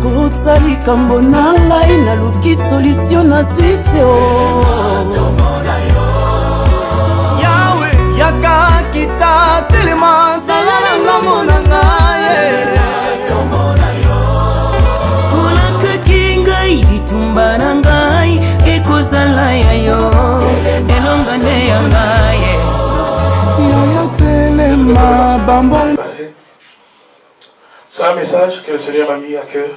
kota likambo na ngai naluki solution na suite yawe yaka kita telema sala na ngambo na ngai olakaki ngai litumba na ngai ekozala ya yo elonga nde ya ngai yaya telema bambon. C'est un message que le Seigneur m'a mis à cœur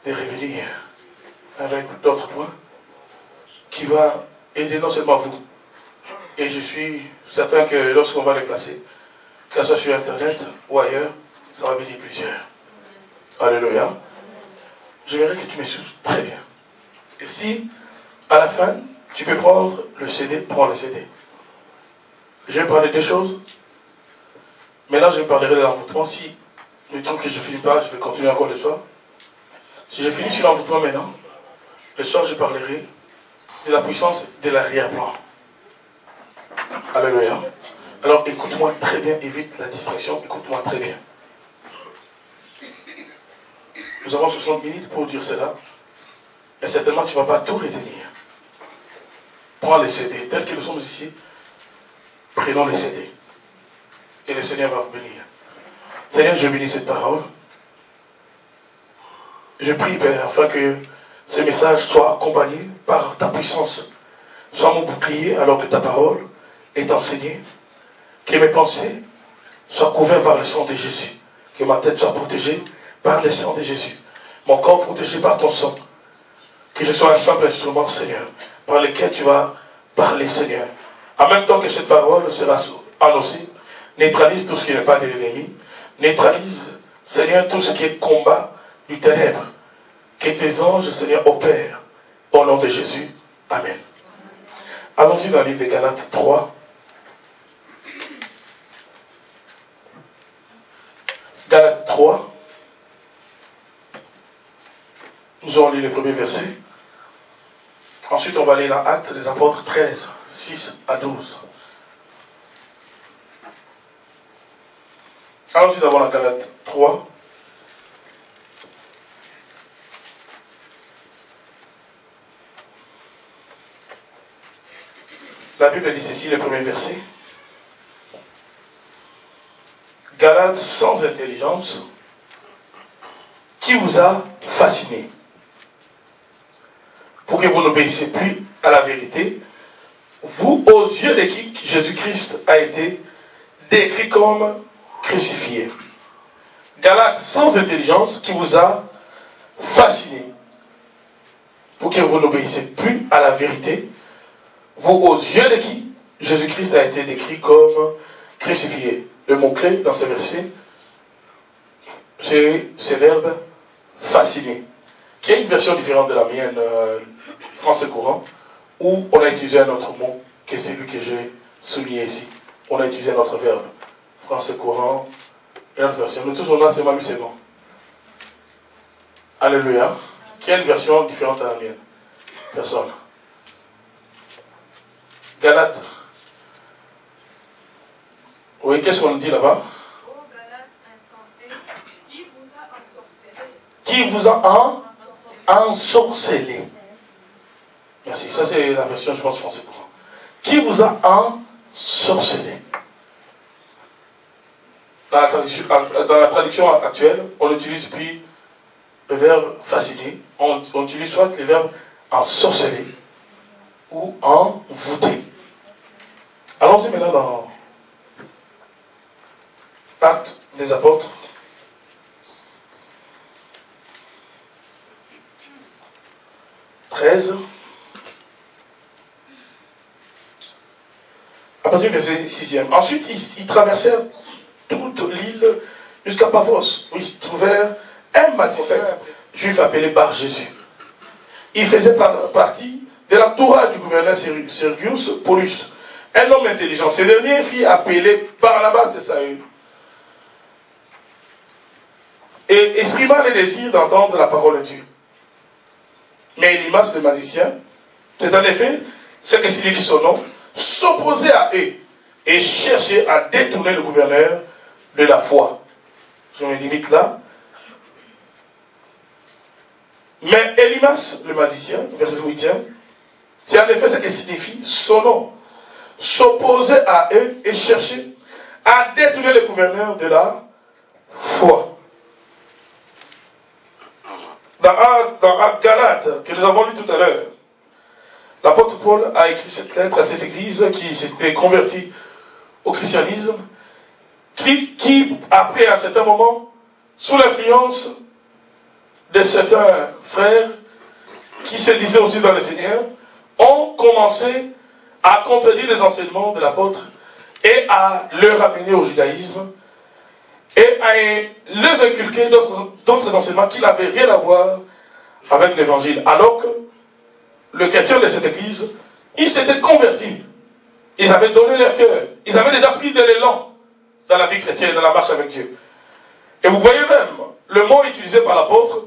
de revenir avec d'autres points qui va aider non seulement vous, et je suis certain que lorsqu'on va les placer, que ce soit sur Internet ou ailleurs, ça va venir plusieurs. Alléluia. J'aimerais que tu me suives très bien. Et si, à la fin, tu peux prendre le CD, prends le CD. Je vais parler des choses. Maintenant, je parlerai de l'envoûtement. Si je trouve que je ne finis pas, je vais continuer encore le soir. Si je finis sur l'envoûtement maintenant, le soir, je parlerai de la puissance de l'arrière-plan. Alléluia. Alors, écoute-moi très bien, évite la distraction, écoute-moi très bien. Nous avons 60 minutes pour dire cela, et certainement tu ne vas pas tout retenir. Prends les CD, tels que nous sommes ici, prenons les CD, et le Seigneur va vous bénir. Seigneur, je bénis cette parole. Je prie, Père, afin que ce message soit accompagné par ta puissance. Sois mon bouclier alors que ta parole est enseignée. Que mes pensées soient couvertes par le sang de Jésus. Que ma tête soit protégée par le sang de Jésus. Mon corps protégé par ton sang. Que je sois un simple instrument, Seigneur, par lequel tu vas parler, Seigneur. En même temps que cette parole sera annoncée, neutralise tout ce qui n'est pas de l'ennemi. Neutralise, Seigneur, tout ce qui est combat du ténèbre. Que tes anges, Seigneur, opèrent. Au nom de Jésus. Amen. Allons-y dans le livre de Galates 3. Galates 3. Nous allons lire les premiers versets. Ensuite, on va aller dans Actes des Apôtres 13, 6 à 12. Allons-y d'abord dans Galates 3. La Bible dit ceci, le premier verset. Galates sans intelligence, qui vous a fasciné, pour que vous n'obéissiez plus à la vérité, vous, aux yeux de qui Jésus-Christ a été décrit comme crucifié. Galates sans intelligence, qui vous a fasciné, pour que vous n'obéissiez plus à la vérité, vous, aux yeux de qui Jésus-Christ a été décrit comme crucifié. Le mot-clé dans ce verset, c'est ce verbe fasciné, qui est une version différente de la mienne, français courant, où on a utilisé un autre mot, que c'est celui que j'ai souligné ici. On a utilisé un autre verbe, français courant, et notre version. Nous tous on a seulement 8 secondes. Alléluia. Qui a une version différente à la mienne? Personne. Galates. Oui, qu'est-ce qu'on dit là-bas? Ô Galates insensés, qui vous a ensorcelé? Qui vous a ensorcelé? Merci. Ça, c'est la version, je pense, français courant. Qui vous a ensorcelé? Dans la traduction actuelle, on n'utilise plus le verbe fasciner. On utilise soit le verbe ensorceler ou envoûter. Allons-y maintenant dans Actes des Apôtres. À partir du verset 6e. Ensuite, ils traversèrent toute l'île jusqu'à Pavos, où ils trouvèrent un magistrat juif appelé Bar Jésus. Il faisait partie de l'entourage du gouverneur Sergius Paulus, un homme intelligent. Ce dernier fit appeler Barnabas de Saül et exprima le désir d'entendre la parole de Dieu. Mais Elimas, le magicien, c'est en effet ce que signifie son nom, s'opposait à eux et cherchait à détourner le gouverneur de la foi. Je me limite là. Mais Elimas, le magicien, verset 8e, c'est en effet ce que signifie son nom. S'opposer à eux et chercher à détourner le gouverneur de la foi. Dans Galate, que nous avons lu tout à l'heure, l'apôtre Paul a écrit cette lettre à cette église qui s'était convertie au christianisme, qui, après un certain moment, sous l'influence de certains frères qui se disaient aussi dans le Seigneur, ont commencé à contredire les enseignements de l'apôtre et à le ramener au judaïsme et à les inculquer d'autres enseignements qui n'avaient rien à voir avec l'évangile. Alors que le chrétien de cette église, ils s'étaient convertis. Ils avaient donné leur cœur. Ils avaient déjà pris de l'élan dans la vie chrétienne, dans la marche avec Dieu. Et vous voyez même, le mot utilisé par l'apôtre,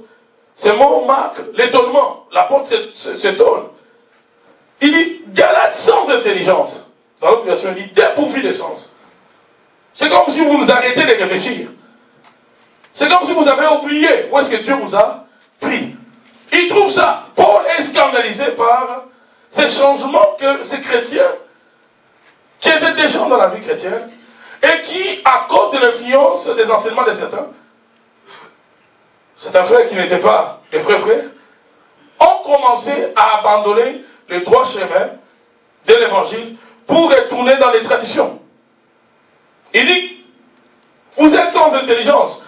ce mot marque l'étonnement. L'apôtre s'étonne. Il dit, Galate sans intelligence. Dans l'autre version, il dit, dépourvu de sens. C'est comme si vous nous arrêtez de réfléchir. C'est comme si vous avez oublié où est-ce que Dieu vous a pris. Il trouve ça. Paul est scandalisé par ces changements que ces chrétiens, qui étaient déjà dans la vie chrétienne, et qui, à cause de l'influence des enseignements de certains frères qui n'étaient pas des vrais frères, ont commencé à abandonner le droit chemin de l'évangile pour retourner dans les traditions. Il dit, vous êtes sans intelligence.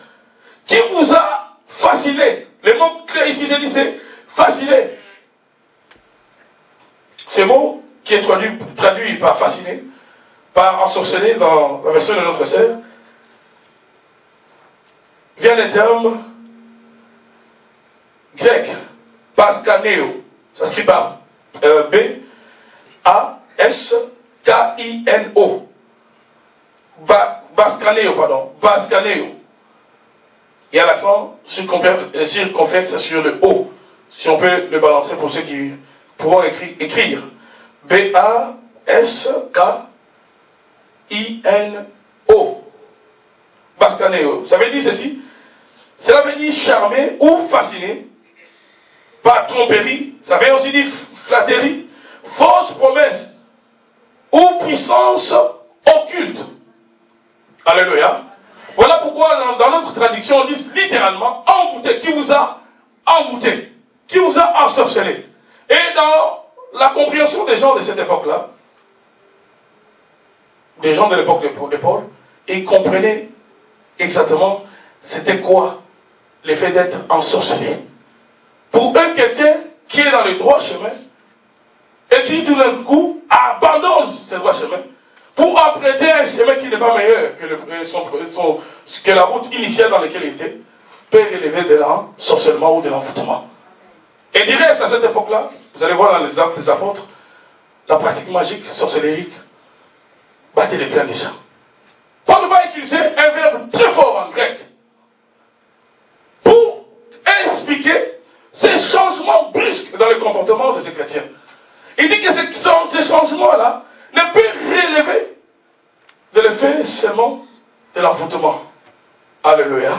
Qui vous a fasciné? Le mot clé ici, j'ai dit, c'est fasciné. Ce mot qui est traduit par fasciné, par ensorceler dans la version de notre sœur, vient des termes grecs, paskaneo. Ça s'écrit par B-A-S-K-I-N-O. Baskaneo, pardon. Baskaneo. Il y a l'accent circonflexe sur le O. Si on peut le balancer pour ceux qui pourront écrire. B-A-S-K-I-N-O. Baskaneo. Ça veut dire ceci. Cela veut dire charmer ou fasciner. Pas tromperie. Ça veut aussi dire flatterie. Fausse promesse. Ou puissance occulte. Alléluia. Voilà pourquoi dans notre traduction on dit littéralement envoûté. Qui vous a envoûté? Qui vous a ensorcelé? Et dans la compréhension des gens de cette époque-là, des gens de l'époque de Paul, ils comprenaient exactement c'était quoi l'effet d'être ensorcelé. Pour eux, quelqu'un qui est dans le droit chemin et qui tout d'un coup abandonne ce droit chemin pour emprunter un chemin qui n'est pas meilleur que la route initiale dans laquelle il était, peut relever de l'ensorcellement ou de l'envoûtement. Et direct à cette époque-là, vous allez voir dans les actes des apôtres, la pratique magique, sorcellérique, battait les plans des gens. Paul va utiliser un verbe très fort en grec pour expliquer ces changements brusques dans le comportement de ces chrétiens. Il dit que ces changements-là ne peuvent relever de l'effet seulement de l'envoûtement. Alléluia.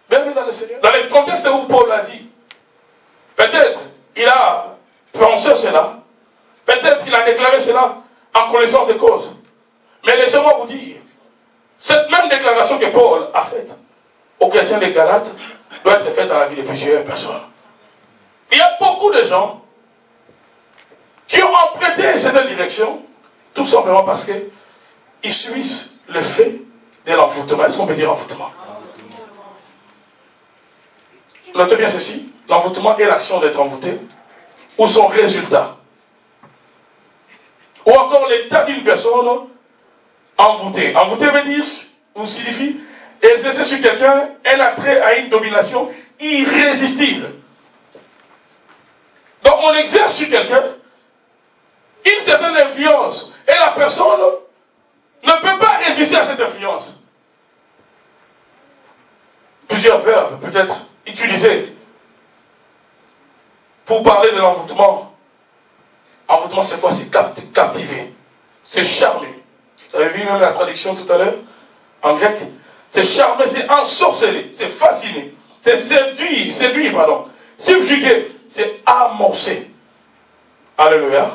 Bienvenue dans le Seigneur. Dans le contexte où Paul a dit, peut-être il a pensé cela, peut-être il a déclaré cela en connaissance de cause. Mais laissez-moi vous dire, cette même déclaration que Paul a faite aux chrétiens de Galate doit être faite dans la vie de plusieurs personnes. Il y a beaucoup de gens qui ont emprunté cette direction, tout simplement parce qu'ils subissent le fait de l'envoûtement. Est-ce qu'on peut dire envoûtement? Notez bien ceci, l'envoûtement est l'action d'être envoûté, ou son résultat. Ou encore l'état d'une personne envoûtée. Envoûté veut dire, ou signifie, exercer sur quelqu'un un attrait à une domination irrésistible. Donc on exerce sur quelqu'un une certaine influence. Et la personne ne peut pas résister à cette influence. Plusieurs verbes peut-être utilisés pour parler de l'envoûtement. Envoûtement c'est quoi? C'est captiver. C'est charmer. Vous avez vu même la traduction tout à l'heure en grec. C'est charmer, c'est ensorceler, c'est fasciner, c'est séduire, pardon. Subjuguer, c'est amorcer. Alléluia.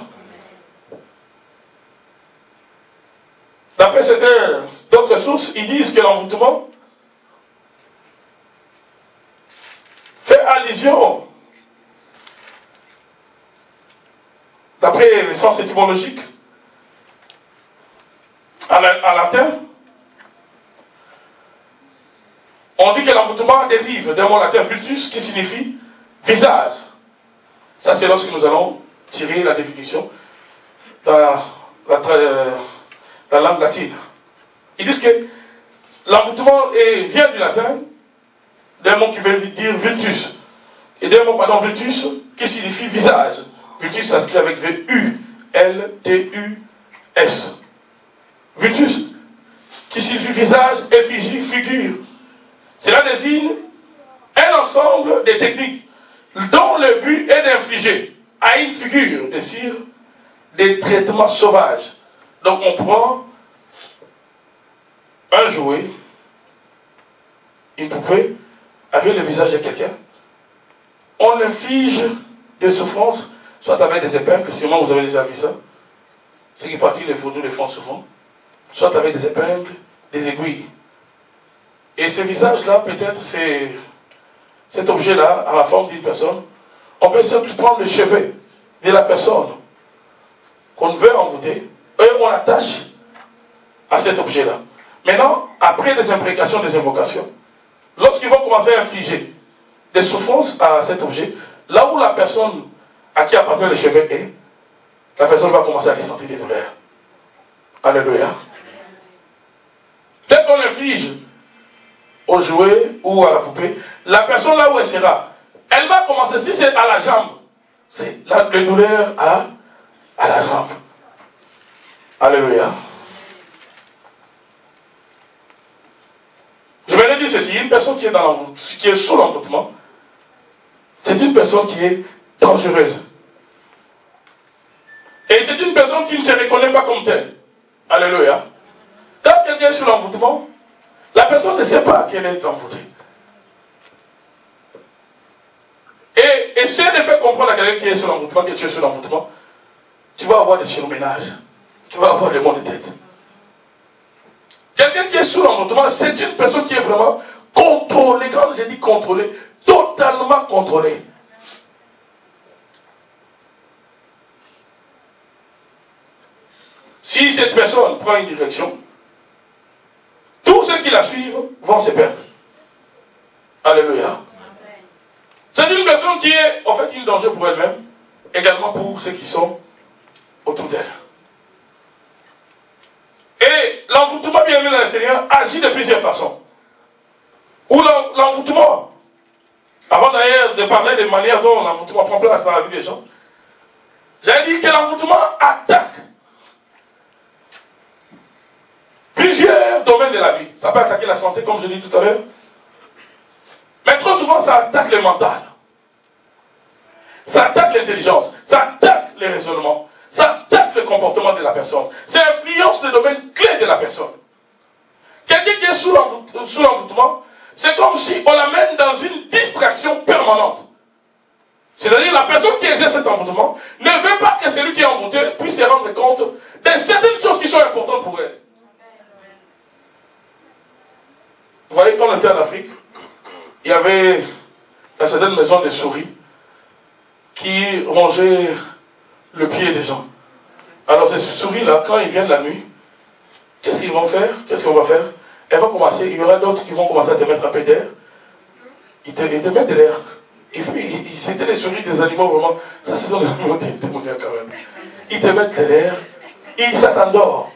D'après d'autres sources, ils disent que l'envoûtement fait allusion, d'après les sens étymologiques, en latin. On dit que l'envoûtement dérive d'un mot latin vultus qui signifie visage. Ça, c'est lorsque nous allons tirer la définition dans la langue latine. Ils disent que l'envoûtement vient du latin, d'un mot qui veut dire vultus. Et d'un mot, pardon, vultus, qui signifie visage. Vultus, ça s'écrit avec V-U-L-T-U-S. Vultus, qui signifie visage, effigie, figure. Cela désigne un ensemble de techniques dont le but est d'infliger à une figure de cire des traitements sauvages. Donc on prend un jouet, une poupée, avec le visage de quelqu'un, on inflige des souffrances, soit avec des épingles, sûrement vous avez déjà vu ça, ceux qui pratiquent les photos les font souvent, soit avec des épingles, des aiguilles. Et ce visage-là, peut-être, c'est cet objet-là, à la forme d'une personne, on peut surtout prendre le chevet de la personne qu'on veut envoûter, et on l'attache à cet objet-là. Maintenant, après les imprécations, des invocations, lorsqu'ils vont commencer à infliger des souffrances à cet objet, là où la personne à qui appartient le chevet est, la personne va commencer à ressentir des douleurs. Alléluia. Dès qu'on inflige au jouet ou à la poupée, la personne là où elle sera, elle va commencer, si c'est à la jambe, c'est la douleur à la jambe. Alléluia. Je vais dire ceci, une personne qui est sous l'envoûtement, c'est une personne qui est dangereuse. Et c'est une personne qui ne se reconnaît pas comme telle. Alléluia. Quand quelqu'un est sous l'envoûtement, la personne ne sait pas qu'elle est envoûtée. Et essaie de faire comprendre à quelqu'un qui est sous l'envoûtement, que tu es sous l'envoûtement, tu vas avoir des surménages. Tu vas avoir des maux de tête. Quelqu'un qui est sous l'envoûtement, c'est une personne qui est vraiment contrôlée. Quand j'ai dit contrôlée, totalement contrôlée. Si cette personne prend une direction, tous ceux qui la suivent vont se perdre. Alléluia. C'est une personne qui est en fait un danger pour elle-même, également pour ceux qui sont autour d'elle. Et l'envoûtement, bien aimé dans le Seigneur, agit de plusieurs façons. Ou l'envoûtement, avant d'ailleurs de parler des manières dont l'envoûtement prend place dans la vie des gens, j'ai dit que l'envoûtement attaque plusieurs domaines de la vie. Ça peut attaquer la santé, comme je l'ai dit tout à l'heure. Mais trop souvent, ça attaque le mental. Ça attaque l'intelligence. Ça attaque les raisonnements. Ça attaque le comportement de la personne. Ça influence les domaines clés de la personne. Quelqu'un qui est sous l'envoûtement, c'est comme si on l'amène dans une distraction permanente. C'est-à-dire la personne qui exerce cet envoûtement ne veut pas que celui qui est envoûté puisse se rendre compte de certaines choses qui sont importantes pour elle. Vous voyez, quand on était en Afrique, il y avait dans certaines maisons des souris qui rongeaient le pied des gens. Alors ces souris-là, quand ils viennent la nuit, qu'est-ce qu'ils vont faire? Qu'est-ce qu'on va faire? Elles vont commencer, il y aura d'autres qui vont commencer à te mettre un peu d'air. Ils te mettent de l'air. C'était les souris des animaux vraiment. Ça, ce sont des animaux démoniaques quand même. Ils te mettent de l'air. Ça t'endort.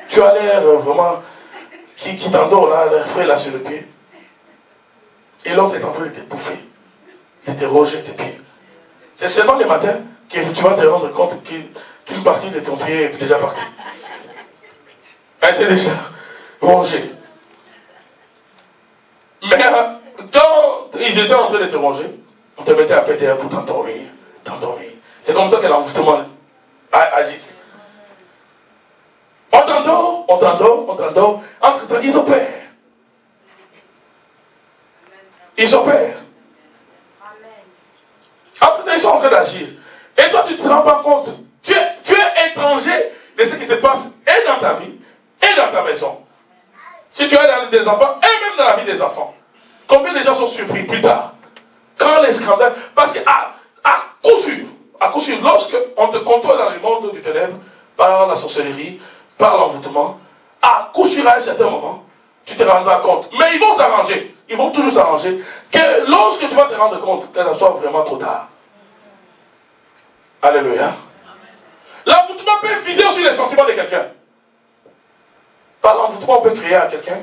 Tu as l'air vraiment qui t'endort là, l'air frais là sur le pied. Et l'autre est en train de te bouffer, de te ronger tes pieds. C'est seulement le matin que tu vas te rendre compte qu'une partie de ton pied est déjà partie. Elle était déjà rongée. Mais quand ils étaient en train de te ronger, on te mettait un peu d'air pour t'endormir. C'est comme ça que l'envoûtement agisse. On t'endort. Entre-temps, ils opèrent. train d'agir. Et toi, tu ne te rends pas compte. Tu es étranger de ce qui se passe et dans ta vie et dans ta maison. Si tu es dans des enfants et même dans la vie des enfants. Combien de gens sont surpris plus tard quand les scandales. Parce qu'à coup sûr, lorsque on te contrôle dans le monde du ténèbre, par la sorcellerie, par l'envoûtement, à coup sûr, à un certain moment, tu te rendras compte. Mais ils vont s'arranger. Ils vont toujours s'arranger. Que lorsque tu vas te rendre compte, que ça soit vraiment trop tard. Alléluia. L'envoûtement peut viser sur les sentiments de quelqu'un. Par l'envoûtement, on peut créer à quelqu'un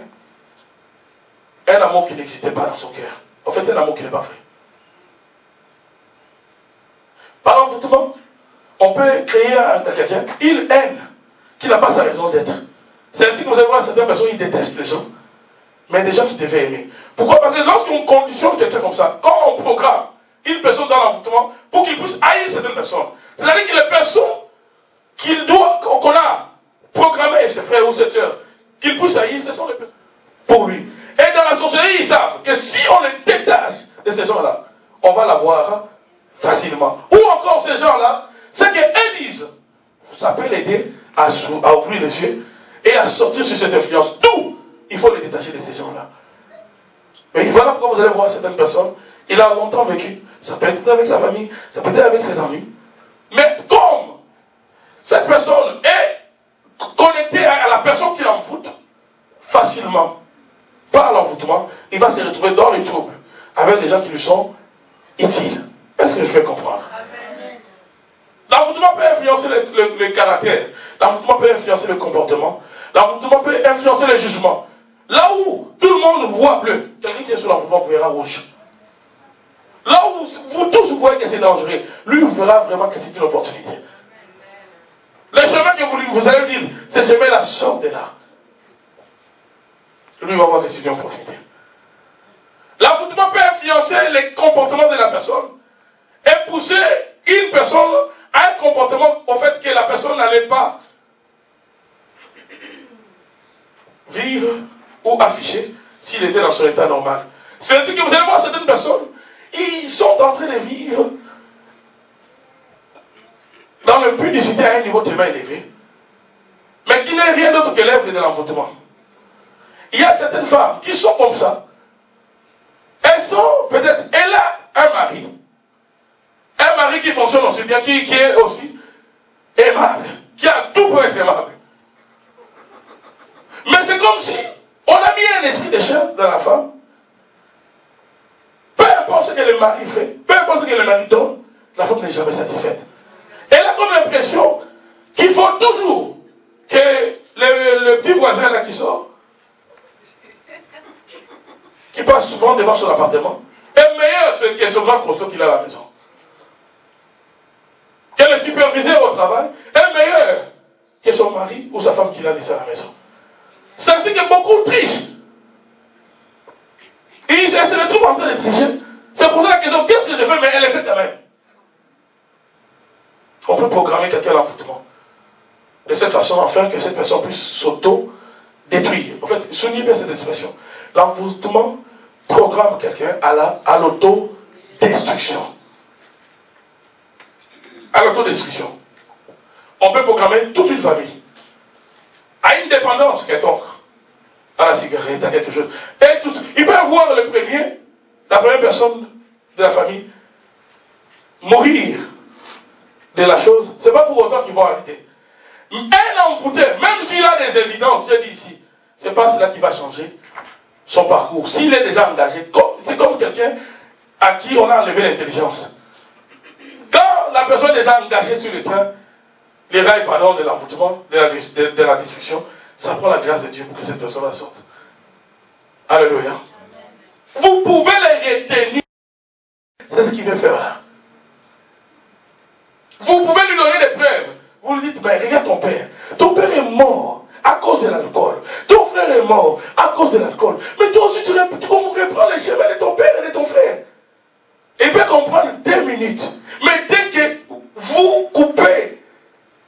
un amour qui n'existait pas dans son cœur. En fait, un amour qui n'est pas vrai. Par l'envoûtement, on peut créer à quelqu'un une haine qui n'a pas sa raison d'être. C'est ainsi que vous allez voir certaines personnes, ils détestent les gens, mais des gens qui devaient aimer. Pourquoi? Parce que lorsqu'on conditionne quelqu'un comme ça, quand on programme une personne dans l'envoûtement pour qu'il puisse haïr certaines personnes, c'est-à-dire que les personnes qu'on a programmées, ses frères ou ses sœurs, qu'il puisse haïr, ce sont les personnes pour lui. Et dans la sorcellerie, ils savent que si on les détache de ces gens-là, on va l'avoir facilement. Ou encore ces gens-là, c'est qu'ils disent, ça peut l'aider à ouvrir les yeux et à sortir sur cette influence. D'où il faut les détacher de ces gens-là. Mais voilà pourquoi vous allez voir certaines personnes, il a longtemps vécu, ça peut être avec sa famille, ça peut être avec ses amis. Mais comme cette personne est connectée à la personne qui l'envoûte, facilement, par l'envoûtement, il va se retrouver dans les troubles, avec des gens qui lui sont utiles. Est-ce que je fais comprendre? L'envoûtement peut influencer le caractère. L'envoûtement peut influencer le comportement. L'envoûtement peut influencer le jugement. Là où tout le monde voit bleu, quelqu'un qui est sur l'envoûtement verra rouge. Là où vous tous vous voyez que c'est dangereux, lui verra vraiment que c'est une opportunité. Les chemins que vous allez dire, ces chemins-là sortent de là. Lui va voir que c'est une opportunité. L'envoûtement peut influencer les comportements de la personne et pousser une personne à un comportement au fait que la personne n'allait pas vivre ou afficher s'il était dans son état normal. C'est-à-dire que vous allez voir certaines personnes, ils sont en train de vivre dans le pudicité à un niveau tellement élevé, mais qui n'est rien d'autre que l'œuvre de l'envoûtement. Il y a certaines femmes qui sont comme ça. Elles sont peut-être, elle a un mari qui fonctionne aussi bien, qui est aussi aimable, qui a tout pour être aimable. Mais c'est comme si on a mis un esprit de chair dans la femme. Peu importe ce que le mari fait, peu importe ce que le mari donne, la femme n'est jamais satisfaite. Elle a comme l'impression qu'il faut toujours que le petit voisin là qui sort, qui passe souvent devant son appartement, est meilleur que ce grand costaud qu'il a à la maison. Que le superviseur au travail est meilleur que son mari ou sa femme qu'il a laissé à la maison. C'est ainsi que beaucoup trichent. Et ils se retrouvent en train de tricher. C'est pour ça la question, qu'est-ce que je fais? Mais elle est faite quand même. On peut programmer quelqu'un à l'envoûtement. De cette façon, afin que cette personne puisse s'auto-détruire. En fait, soulignez bien cette expression. L'envoûtement programme quelqu'un à l'autodestruction. À l'autodestruction. On peut programmer toute une famille à une dépendance quelconque, à la cigarette, à quelque chose. Et tout, il peut avoir la première personne de la famille, mourir de la chose. Ce n'est pas pour autant qu'ils vont arrêter. Un envoûté, même s'il a des évidences, je dis ici, ce n'est pas cela qui va changer son parcours. S'il est déjà engagé, c'est comme quelqu'un à qui on a enlevé l'intelligence. Quand la personne est déjà engagée sur le terrain, les rails, pardon, de l'envoûtement, de la destruction, ça prend la grâce de Dieu pour que cette personne sorte. Alléluia. Vous pouvez les retenir. C'est ce qu'il veut faire là. Vous pouvez lui donner des preuves. Vous lui dites, mais regarde ton père. Ton père est mort à cause de l'alcool. Ton frère est mort à cause de l'alcool. Mais toi aussi, tu reprends les chemins de ton père et de ton frère. Il peut comprendre 2 minutes. Mais dès que vous coupez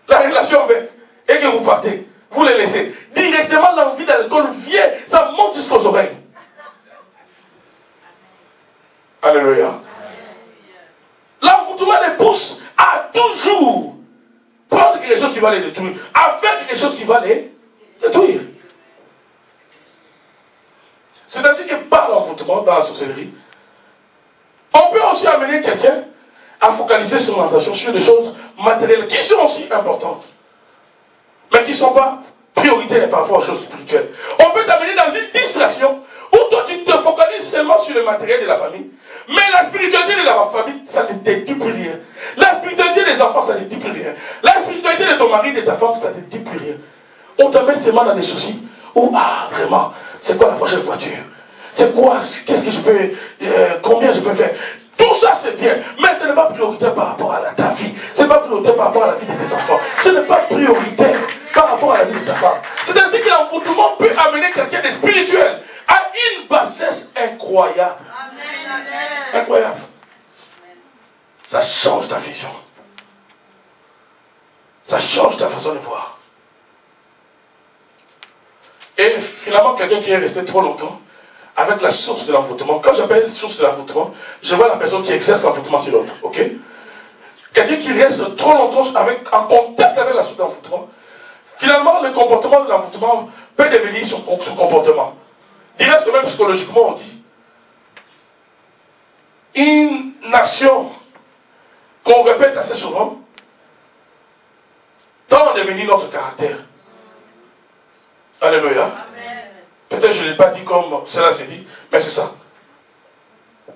la relation avec et que vous partez, vous les laissez. Directement, l'envie d'alcool vient, ça monte jusqu'aux oreilles. Alléluia. L'envoûtement les pousse pousse à toujours prendre quelque chose qui va les détruire, à faire quelque chose qui va les détruire. C'est-à-dire que par l'envoûtement dans la sorcellerie, on peut aussi amener quelqu'un à focaliser son attention sur des choses matérielles qui sont aussi importantes, mais qui ne sont pas prioritaires par rapport aux choses spirituelles. On peut t'amener dans une distraction où toi tu te focalises seulement sur le matériel de la famille, mais la spiritualité de la famille, ça ne te dit plus rien. La spiritualité des enfants, ça ne te dit plus rien. La spiritualité de ton mari, de ta femme, ça ne te dit plus rien. On t'amène seulement dans des soucis où, ah, vraiment, c'est quoi la prochaine voiture? C'est quoi? Qu'est-ce que je peux, combien je peux faire? Tout ça c'est bien, mais ce n'est pas prioritaire par rapport à ta vie. Ce n'est pas prioritaire par rapport à la vie de tes enfants. Ce n'est pas prioritaire par rapport à la vie de ta femme. C'est ainsi que l'envoûtement peut amener quelqu'un de spirituel à une bassesse incroyable. Amen. Incroyable. Ça change ta vision. Ça change ta façon de voir. Et finalement, quelqu'un qui est resté trop longtemps avec la source de l'envoûtement. Quand j'appelle source de l'envoûtement, je vois la personne qui exerce l'envoûtement sur l'autre. Ok? Quelqu'un qui reste trop longtemps en contact avec la source de l'envoûtement, finalement, le comportement de l'envoûtement peut devenir son comportement. Direct même psychologiquement, on dit. Une nation qu'on répète assez souvent tend à devenir notre caractère. Alléluia. Peut-être que je ne l'ai pas dit comme cela s'est dit, mais c'est ça.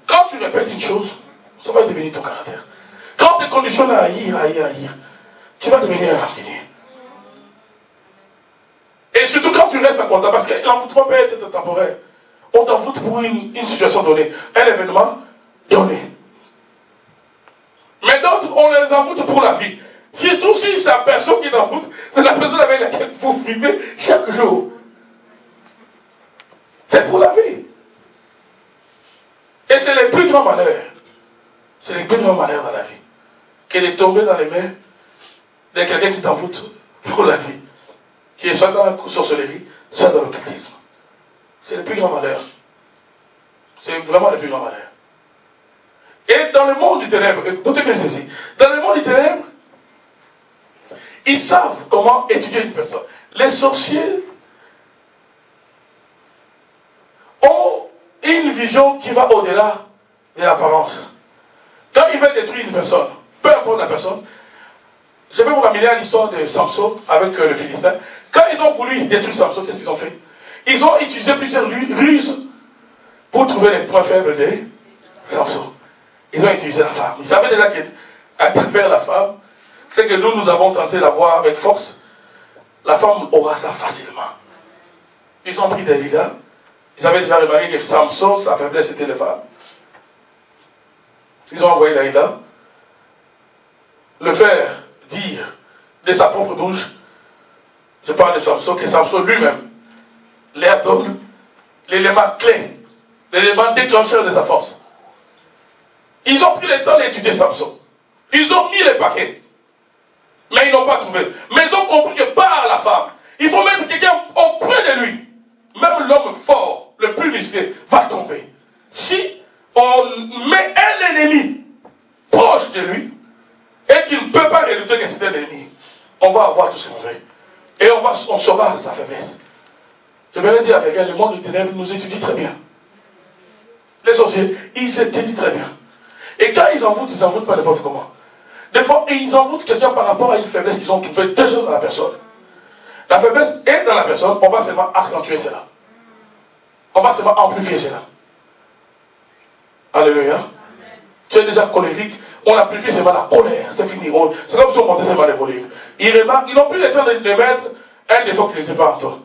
Quand tu répètes une chose, ça va devenir ton caractère. Quand tu es conditionné à haïr, tu vas devenir un rancunier. Et surtout quand tu restes incontent, parce que l'envoûtement peut être temporaire. On t'envoûte pour une situation donnée, un événement donné. Mais d'autres, on les envoûte pour la vie. Surtout si c'est la personne qui t'envoûte, c'est la personne avec laquelle vous vivez chaque jour. C'est pour la vie. Et c'est le plus grand malheur. C'est le plus grand malheur dans la vie. Que de tomber dans les mains de quelqu'un qui t'envoûte pour la vie. Qui est soit dans la sorcellerie, soit dans l'occultisme. C'est le plus grand malheur. C'est vraiment le plus grand malheur. Et dans le monde du ténèbre, écoutez bien ceci, dans le monde du ténèbre, ils savent comment étudier une personne. Les sorciers ont une vision qui va au-delà de l'apparence. Quand ils veulent détruire une personne, peu importe la personne, je vais vous ramener à l'histoire de Samson avec le Philistin. Quand ils ont voulu détruire Samson, qu'est-ce qu'ils ont fait? Ils ont utilisé plusieurs ruses pour trouver les points faibles de Samson. Ils ont utilisé la femme. Ils savaient déjà qu'à travers la femme, c'est que nous avons tenté d'avoir avec force. La femme aura ça facilement. Ils ont pris Dalila. Ils avaient déjà remarqué que Samson, sa faiblesse, c'était les femmes. Ils ont envoyé Dalila le faire dire de sa propre bouche, je parle de Samson, que Samson lui-même leur donne l'élément clé, l'élément déclencheur de sa force. Ils ont pris le temps d'étudier Samson. Ils ont mis les paquets. Mais ils n'ont pas trouvé. Mais ils ont compris que par la femme, il faut mettre quelqu'un auprès de lui. Même l'homme fort, le plus musclé, va tomber. Si on met un ennemi proche de lui, et qu'il ne peut pas redouter que c'est un ennemi, on va avoir tout ce qu'on veut. Et on saura sa faiblesse. Je vais dire à quelqu'un, le monde du ténèbre nous étudie très bien. Les sorciers, ils étudient très bien. Et quand ils envoûtent pas n'importe comment. Des fois, ils envoûtent quelqu'un par rapport à une faiblesse qu'ils ont trouvée déjà dans la personne. La faiblesse est dans la personne, on va seulement accentuer cela. On va seulement amplifier cela. Alléluia. Amen. Tu es déjà colérique, on amplifie seulement la colère, c'est fini. C'est comme si on montait seulement les volumes. Ils remarquent, ils n'ont plus le temps de mettre un défaut qui n'était pas en toi.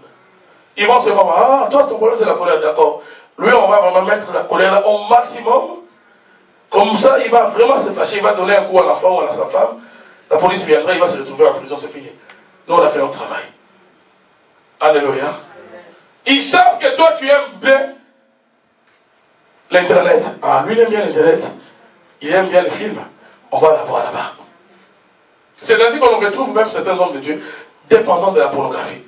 Ils vont seulement voir, ah, toi, ton problème c'est la colère, d'accord. Lui, on va vraiment mettre la colère là au maximum. Comme ça, il va vraiment se fâcher, il va donner un coup à l'enfant ou à sa femme. La police viendra, il va se retrouver en prison, c'est fini. Nous, on a fait notre travail. Alléluia. Ils savent que toi, tu aimes bien l'Internet. Ah, lui, il aime bien l'Internet. Il aime bien les films. On va l'avoir là-bas. C'est ainsi qu'on retrouve même certains hommes de Dieu dépendants de la pornographie.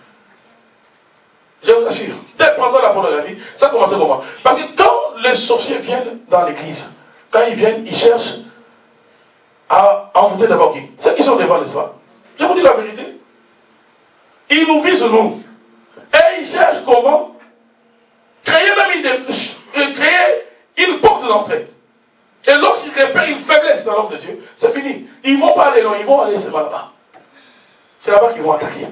Je vous assure, dépendants de la pornographie, ça commence comment? Parce que quand les sorciers viennent dans l'église, quand ils viennent, ils cherchent à envoûter d'abord qui? Ceux qui sont devant, n'est-ce pas? Je vous dis la vérité. Ils nous visent, nous. Et ils cherchent comment créer même créer une porte d'entrée. Et lorsqu'ils repèrent une faiblesse dans l'homme de Dieu, c'est fini. Ils ne vont pas aller loin, ils vont aller seulement là-bas. C'est là-bas qu'ils vont attaquer.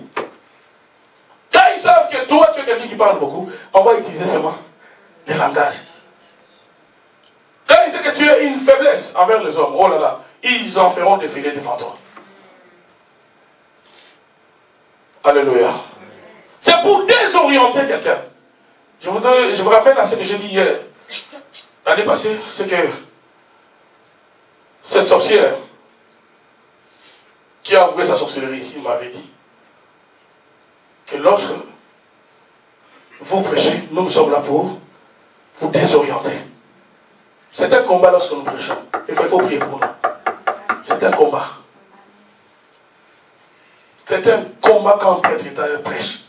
Quand ils savent que toi, tu es quelqu'un qui parle beaucoup, on va utiliser seulement les langages. Quand ils savent que tu as une faiblesse envers les hommes, oh là là, ils en feront défiler devant toi. Alléluia. C'est pour désorienter quelqu'un. Je vous rappelle à ce que j'ai dit hier. L'année passée, c'est que cette sorcière qui a avoué sa sorcellerie ici m'avait dit que lorsque vous prêchez, nous sommes là pour vous désorienter. C'est un combat lorsque nous prêchons. Il faut prier pour nous. C'est un combat. C'est un combat quand un prêtre prêche.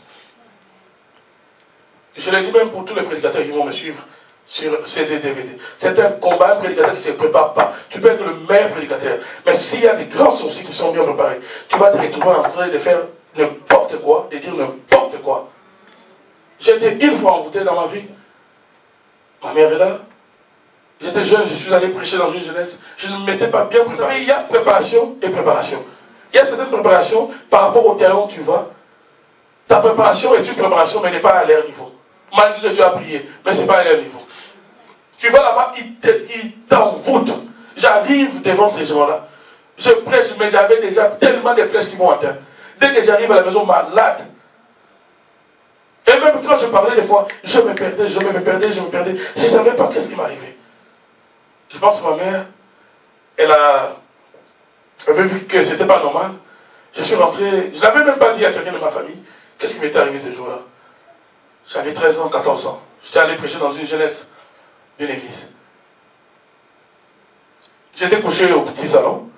Je l'ai dit même pour tous les prédicateurs qui vont me suivre sur CD, DVD. C'est un combat, un prédicateur qui ne se prépare pas. Tu peux être le meilleur prédicateur. Mais s'il y a des grands sourcils qui sont bien préparés, tu vas te retrouver en train de faire n'importe quoi, de dire n'importe quoi. J'ai été une fois envoûté dans ma vie. Ma mère est là. J'étais jeune, je suis allé prêcher dans une jeunesse. Je ne m'étais pas bien préparé. Il y a préparation et préparation. Il y a certaines préparations par rapport au terrain où tu vas. Ta préparation est une préparation, mais n'est pas à leur niveau. Malgré que tu as prié, mais ce n'est pas à leur niveau. Tu vas là-bas, ils t'envoûtent. J'arrive devant ces gens-là. Je prêche, mais j'avais déjà tellement de flèches qui m'ont atteint. Dès que j'arrive à la maison, malade. Et même quand je parlais des fois, je me perdais. Je ne savais pas qu'est-ce qui m'arrivait. Je pense que ma mère, elle avait vu que ce n'était pas normal. Je suis rentré, je n'avais même pas dit à quelqu'un de ma famille qu'est-ce qui m'était arrivé ce jour-là. J'avais 13 ans, 14 ans. J'étais allé prêcher dans une jeunesse d'une église. J'étais couché au petit salon.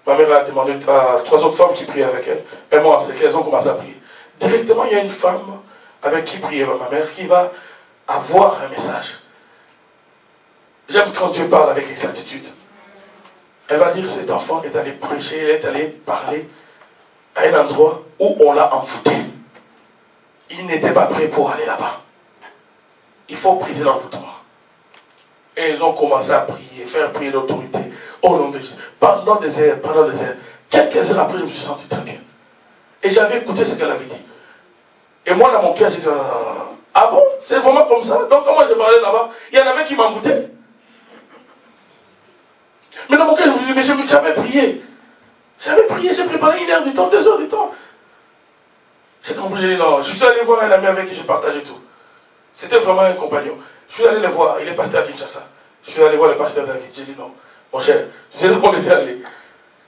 Ma mère a demandé à 3 autres femmes qui priaient avec elle. Et moi, c'est qu'elles ont commencé à prier. Directement, il y a une femme avec qui priait ma mère qui va avoir un message. J'aime quand Dieu parle avec exactitude. Elle va dire, cet enfant est allé prêcher, elle est allé parler à un endroit où on l'a envoûté. Il n'était pas prêt pour aller là-bas. Il faut briser l'envoûtement. Et ils ont commencé à prier, faire prier l'autorité au nom de Jésus. Pendant des heures. Quelques heures après, je me suis senti très bien. Et j'avais écouté ce qu'elle avait dit. Et moi, dans mon cœur, j'ai dit, non. Ah bon? C'est vraiment comme ça? Donc, comment j'ai parlé là-bas? Il y en avait qui m'envoûtaient. Mais dans mon cœur, je me suis dit, mais j'avais prié. J'ai préparé 1 heure du temps, 2 heures du temps. J'ai compris, j'ai dit non. Je suis allé voir un ami avec qui j'ai partagé tout. C'était vraiment un compagnon. Je suis allé le voir, il est pasteur à Kinshasa. Je suis allé voir le pasteur David. J'ai dit non, mon cher, c'est là où on était allé.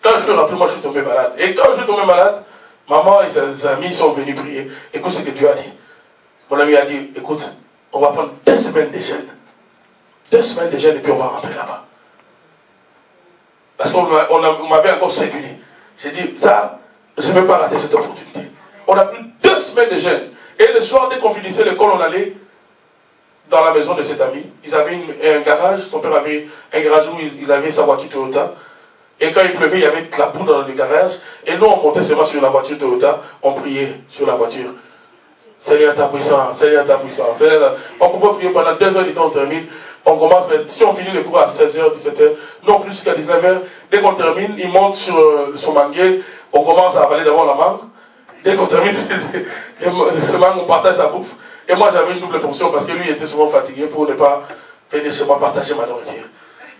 Quand je suis rentré, moi je suis tombé malade. Et quand je suis tombé malade, maman et ses amis sont venus prier. Écoute ce que Dieu a dit. Mon ami a dit, écoute, on va prendre 2 semaines de jeûne. 2 semaines de jeûne et puis on va rentrer là-bas. Parce qu'on m'avait encore séduit. J'ai dit, ça, je ne veux pas rater cette opportunité. On a pris 2 semaines de jeûne. Et le soir, dès qu'on finissait l'école, on allait dans la maison de cet ami. Ils avaient un garage. Son père avait un garage où il avait sa voiture Toyota. Et quand il pleuvait, il y avait de la poudre dans le garage. Et nous, on montait seulement sur la voiture Toyota. On priait sur la voiture. Seigneur, ta puissance. Seigneur, ta puissance. Seigneur, on pouvait prier pendant 2 heures du temps, on termine. On commence, si on finit le cours à 16h, 17h, non plus jusqu'à 19h, dès qu'on termine, il monte sur son manguier, on commence à avaler d'abord la mangue. Dès qu'on termine ce mangue, on partage sa bouffe. Et moi, j'avais une double portion parce que lui était souvent fatigué pour ne pas venir chez moi partager ma nourriture.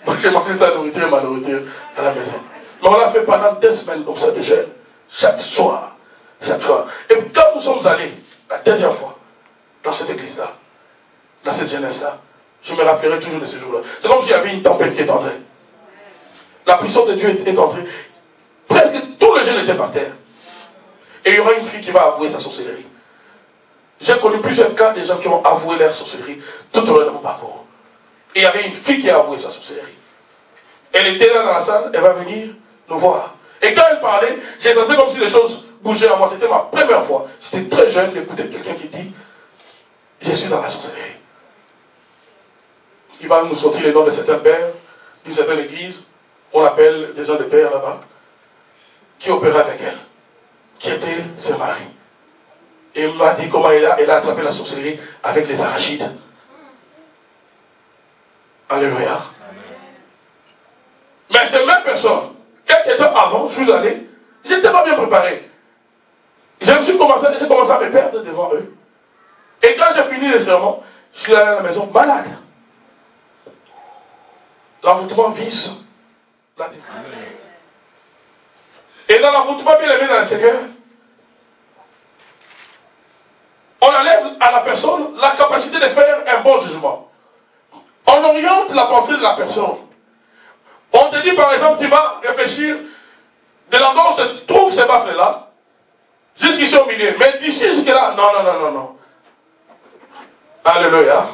Donc j'ai mangé sa nourriture et ma nourriture à la maison. Mais on l'a fait pendant 2 semaines comme ça de jeûne. Chaque soir. Et quand nous sommes allés, la 2e fois, dans cette église-là, dans cette jeunesse-là, je me rappellerai toujours de ce jour-là. C'est comme s'il y avait une tempête qui est entrée. La puissance de Dieu est entrée. Presque tous les jeunes étaient par terre. Et il y aura une fille qui va avouer sa sorcellerie. J'ai connu plusieurs cas de gens qui ont avoué leur sorcellerie tout au long de mon parcours. Et il y avait une fille qui a avoué sa sorcellerie. Elle était là dans la salle, elle va venir nous voir. Et quand elle parlait, j'ai senti comme si les choses bougeaient en moi. C'était ma première fois. J'étais très jeune d'écouter quelqu'un qui dit, je suis dans la sorcellerie. Il va nous sortir les noms de certains pères, d'une certaine église. on appelle des gens de père là-bas, qui opérait avec elle, qui était ses maris. Et il m'a dit comment elle a attrapé la sorcellerie avec les arachides. Alléluia. Mais ces mêmes personnes, quelques temps avant, je suis allé, je n'étais pas bien préparé. J'ai commencé à me perdre devant eux. Et quand j'ai fini le sermon, je suis allé à la maison malade. L'envoûtement vise la défense. Et dans l'envoûtement bien aimé dans le Seigneur, on enlève à la personne la capacité de faire un bon jugement. On oriente la pensée de la personne. On te dit par exemple, tu vas réfléchir de l'endroit où se trouvent ces baffles-là, jusqu'ici au milieu. Mais d'ici jusque-là, non. Alléluia.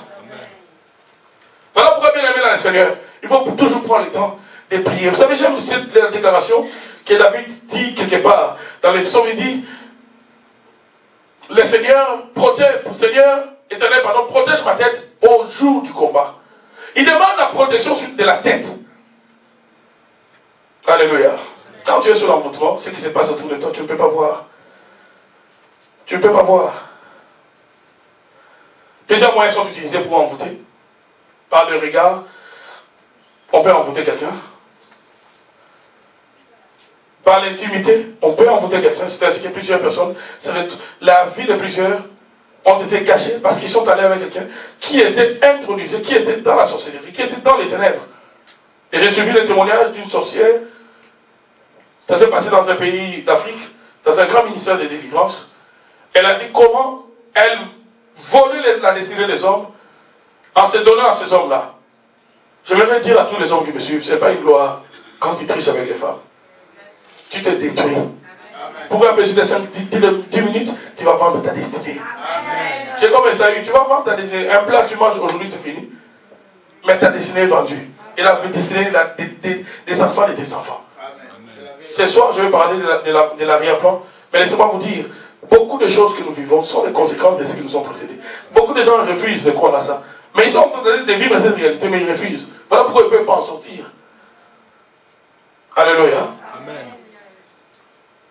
Voilà pourquoi bien aimé dans le Seigneur, il faut toujours prendre le temps de prier. Vous savez, j'aime cette déclaration que David dit quelque part dans les psaumes. Il dit, le Seigneur éternel, protège ma tête au jour du combat. Il demande la protection de la tête. Alléluia. Quand tu es sur l'envoûtement, ce qui se passe autour de toi, tu ne peux pas voir. Tu ne peux pas voir. Plusieurs moyens sont utilisés pour envoûter. Par le regard, on peut envoûter quelqu'un. Par l'intimité, on peut envoûter quelqu'un. C'est ainsi que plusieurs personnes, la vie de plusieurs ont été cachées parce qu'ils sont allés avec quelqu'un qui était intronisé, qui était dans la sorcellerie, qui était dans les ténèbres. Et j'ai suivi le témoignage d'une sorcière. Ça s'est passé dans un pays d'Afrique, dans un grand ministère de délivrance. Elle a dit comment elle volait la destinée des hommes en se donnant à ces hommes-là. J'aimerais dire à tous les hommes qui me suivent, ce n'est pas une gloire quand tu triches avec les femmes. Tu te détruis. Pour un plaisir de 10 minutes, tu vas vendre ta destinée. C'est comme ça, tu vas vendre ta destinée. Un plat que tu manges aujourd'hui, c'est fini. Mais ta destinée est vendue. Et la destinée des enfants et des enfants. Ce soir, je vais parler de l'arrière-plan. Mais laissez-moi vous dire, beaucoup de choses que nous vivons sont les conséquences de ce qui nous ont précédés. Beaucoup de gens refusent de croire à ça. Mais ils sont en train de vivre cette réalité, mais ils refusent. Voilà pourquoi ils ne peuvent pas en sortir. Alléluia. Amen.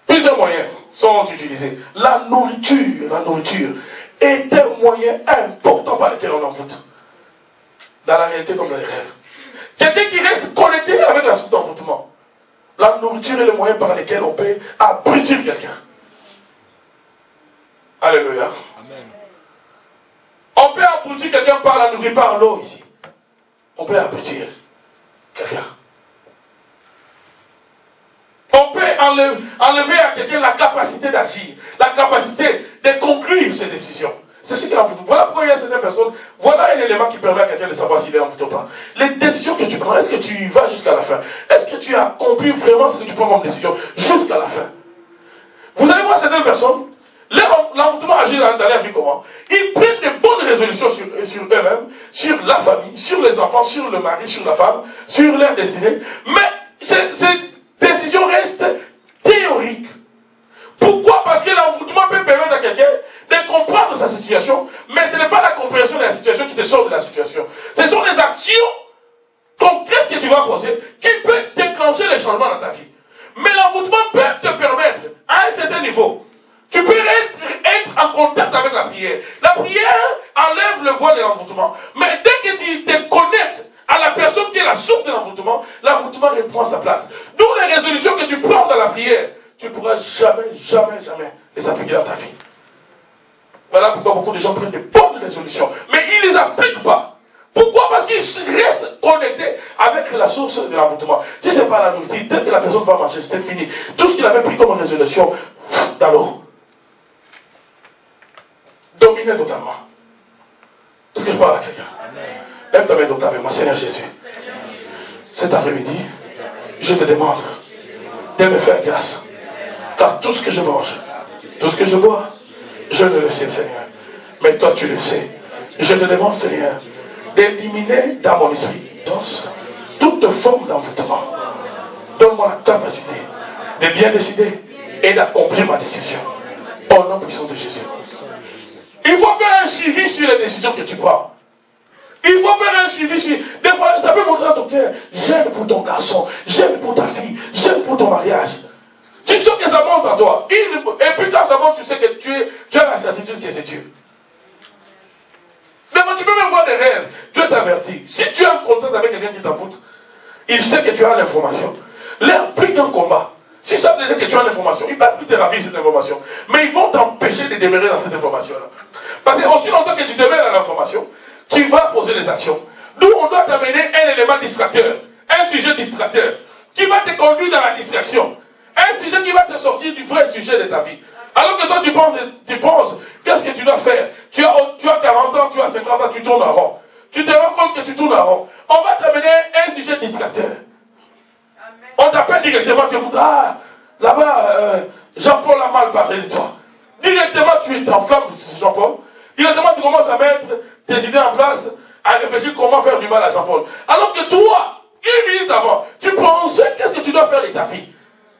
Plusieurs moyens sont utilisés. La nourriture est un moyen important par lequel on envoûte. Dans la réalité comme dans les rêves. Quelqu'un qui reste connecté avec la source d'envoûtement. La nourriture est le moyen par lequel on peut abrutir quelqu'un. Alléluia. Amen. On peut abrutir quelqu'un par la nourriture, par l'eau ici. On peut abrutir quelqu'un. On peut enlever à quelqu'un la capacité d'agir, la capacité de conclure ses décisions. C'est ce qu'il envoûte. Voilà pourquoi il y a certaines personnes. Voilà un élément qui permet à quelqu'un de savoir s'il est envoûté ou pas. Les décisions que tu prends, est-ce que tu y vas jusqu'à la fin? Est-ce que tu as accompli vraiment ce que tu prends comme décision jusqu'à la fin? Vous allez voir certaines personnes, l'envoûtement agit dans leur vie comment? Ils prennent de bonnes résolutions sur eux-mêmes, sur la famille, sur les enfants, sur le mari, sur la femme, sur leur destinée. Mais ces décisions restent théoriques. Pourquoi? Parce que l'envoûtement peut permettre à quelqu'un de comprendre sa situation, mais ce n'est pas la compréhension de la situation qui te sort de la situation. Ce sont les actions concrètes que tu vas poser qui peuvent déclencher les changements dans ta vie. Mais l'envoûtement peut te permettre, à un certain niveau, tu peux être en contact avec la prière. La prière enlève le voile de l'envoûtement. Mais dès que tu te connectes à la personne qui est la source de l'envoûtement reprend sa place. D'où les résolutions que tu prends dans la prière, tu ne pourras jamais les appliquer dans ta vie. Voilà pourquoi beaucoup de gens prennent de bonnes résolutions, mais ils ne les appliquent pas. Pourquoi? Parce qu'ils restent connectés avec la source de l'envoûtement. Si ce n'est pas la nourriture, dès que la personne va manger, c'était fini. Tout ce qu'il avait pris comme résolution, dans l'eau, dominé totalement. Est-ce que je parle à quelqu'un? Lève ta main droite avec moi, Seigneur Jésus. Cet après-midi, je te demande de me faire grâce. Car tout ce que je mange, tout ce que je bois, je ne le sais, Seigneur. Mais toi, tu le sais. Je te demande, Seigneur, d'éliminer dans mon esprit toute forme d'envoûtement. Donne-moi la capacité de bien décider et d'accomplir ma décision. Au nom puissant de Jésus. Il faut faire un suivi sur les décisions que tu prends. Il faut faire un suivi. Des fois, ça peut montrer dans ton cœur, j'aime pour ton garçon, j'aime pour ta fille, j'aime pour ton mariage. Tu sens que ça monte en toi. Et puis quand ça monte, tu sais que tu as la certitude que c'est Dieu. Mais tu peux même voir des rêves. Dieu t'avertit. Si tu es en contact avec quelqu'un qui t'en fout, il sait que tu as l'information. L'air plus d'un combat. Si ça veut dire que tu as l'information, il ne va plus te ravir cette information. Mais ils vont t'empêcher de demeurer dans cette information-là. Parce que aussi longtemps que tu demeures dans l'information, tu vas poser des actions. D'où on doit t'amener un élément distracteur, un sujet distracteur, qui va te conduire dans la distraction. Un sujet qui va te sortir du vrai sujet de ta vie. Alors que toi tu penses, qu'est-ce que tu dois faire? Tu as 40 ans, tu as 50 ans, tu tournes en rond. Tu te rends compte que tu tournes en rond. On va t'amener un sujet distracteur. On t'appelle directement, tu écoutes, ah, là-bas, Jean-Paul a mal parlé de toi. Directement, tu t'enflammes, Jean-Paul. Directement, tu commences à mettre tes idées en place, à réfléchir comment faire du mal à Jean-Paul. Alors que toi, 1 minute avant, tu pensais, qu'est-ce que tu dois faire de ta vie?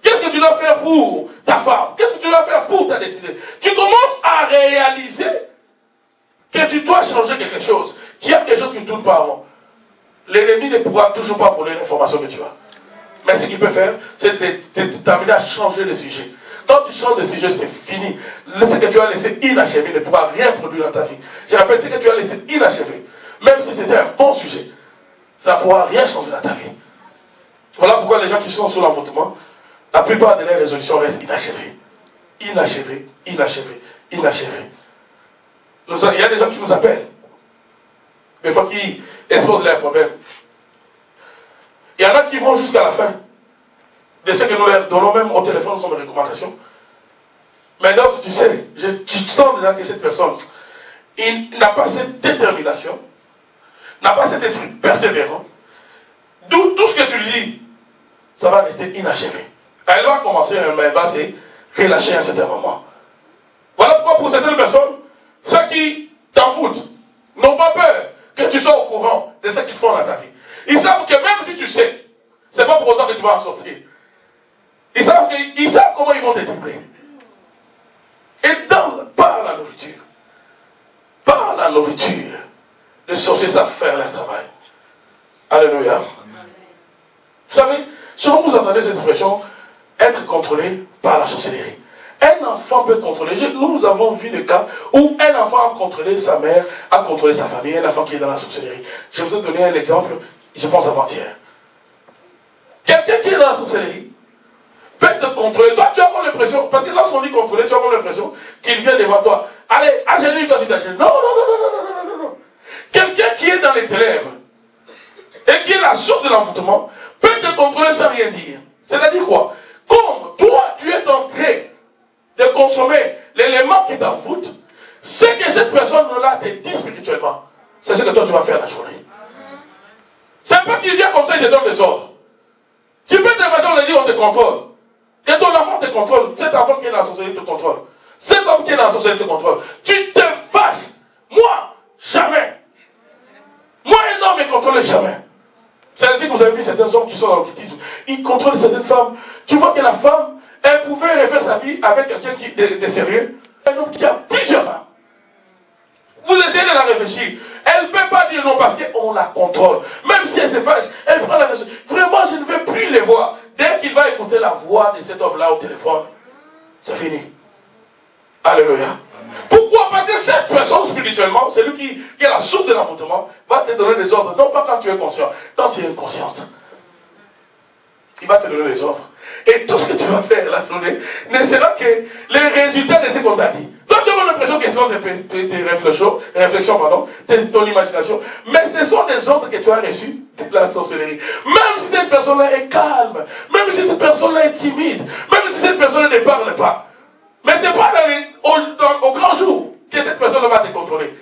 Qu'est-ce que tu dois faire pour ta femme? Qu'est-ce que tu dois faire pour ta destinée? Tu commences à réaliser que tu dois changer quelque chose, qu'il y a quelque chose qui ne tourne pas en rond. L'ennemi ne pourra toujours pas voler l'information que tu as. Mais ce qu'il peut faire, c'est t'amener à changer de sujet. Quand tu changes de sujet, c'est fini. Ce que tu as laissé inachevé ne pourra rien produire dans ta vie. Je rappelle, ce que tu as laissé inachevé, même si c'était un bon sujet, ça ne pourra rien changer dans ta vie. Voilà pourquoi les gens qui sont sous l'envoûtement, la plupart de leurs résolutions restent inachevées. Inachevées, inachevées, inachevées. Il y a des gens qui nous appellent, des fois qui exposent leurs problèmes. Il y en a qui vont jusqu'à la fin de ce que nous leur donnons même au téléphone comme recommandation. Mais d'autres, tu sais, tu sens déjà que cette personne, il n'a pas cette détermination, n'a pas cet esprit persévérant. D'où tout ce que tu lui dis, ça va rester inachevé. Elle va commencer, mais elle va se relâcher à un certain moment. Voilà pourquoi pour certaines personnes, ceux qui t'en foutent n'ont pas peur que tu sois au courant de ce qu'ils font dans ta vie. Ils savent que même si tu sais, c'est pas pour autant que tu vas en sortir. Ils savent comment ils vont te tripler. Et par la nourriture, les sorciers savent faire leur travail. Alléluia. Vous savez, souvent vous entendez cette expression, être contrôlé par la sorcellerie. Un enfant peut contrôler. Nous avons vu des cas où un enfant a contrôlé sa mère, a contrôlé sa famille, un enfant qui est dans la sorcellerie. Je vous ai donné un exemple, je pense avant-hier. Quelqu'un qui est dans la sorcellerie peut te contrôler. Toi, tu as comme l'impression, parce que lorsqu'on dit contrôler, tu as comme l'impression qu'il vient devant toi. Allez, agenouille toi, tu t'agenouilles. Non. Quelqu'un qui est dans les ténèbres et qui est la source de l'envoûtement peut te contrôler sans rien dire. C'est-à-dire quoi? Comme toi, tu es en train de consommer l'élément qui t'envoûte, ce que cette personne-là te dit spirituellement, c'est ce que toi tu vas faire la journée. C'est pas qu'il vient comme ça, il te donne des ordres. Tu peux t'imaginer, on te dit, on te contrôle. Que ton enfant te contrôle, cet enfant qui est dans la sorcellerie te contrôle. Cet homme qui est dans la sorcellerie te contrôle. Tu te fâches. Moi, jamais. Moi, un homme ne contrôle jamais. C'est ainsi que vous avez vu certains hommes qui sont dans l'occultisme. Ils contrôlent certaines femmes. Tu vois que la femme, elle pouvait refaire sa vie avec quelqu'un qui de sérieux. Un homme qui a plusieurs femmes. Vous essayez de la réfléchir. Elle ne peut pas dire non parce qu'on la contrôle. Même si elle se fâche, elle prend la réflexion. Vraiment, je ne veux plus les voir. Dès qu'il va écouter la voix de cet homme-là au téléphone, c'est fini. Alléluia. Pourquoi? Parce que cette personne spirituellement, celui qui est la source de l'envoûtement, va te donner des ordres. Non pas quand tu es conscient, quand tu es inconsciente. Il va te donner des ordres. Et tout ce que tu vas faire la journée ne sera que les résultats de ce qu'on t'a dit. Toi, tu as l'impression que ce sont tes réflexions, ton imagination. Mais ce sont des ordres que tu as reçus de la sorcellerie. Même si cette personne-là est calme, même si cette personne-là est timide, même si cette personne ne parle pas. Mais ce n'est pas au grand jour que cette personne va te contrôler.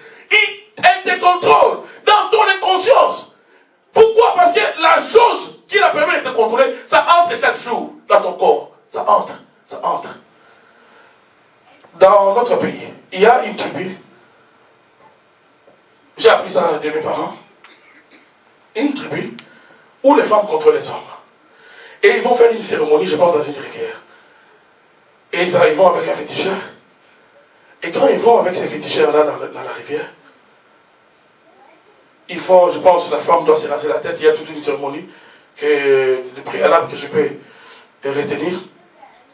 Elle te contrôle dans ton inconscience. Pourquoi? Parce que la chose qui la permet de te contrôler, ça entre chaque jour dans ton corps. Ça entre. Dans notre pays, il y a une tribu. J'ai appris ça de mes parents. Une tribu où les femmes contrôlent les hommes. Et ils vont faire une cérémonie, je pense, dans une rivière. Et ils vont avec un féticheur. Et quand ils vont avec ces féticheurs-là dans la rivière, il faut, je pense, la femme doit se raser la tête. Il y a toute une cérémonie de préalable que je peux retenir.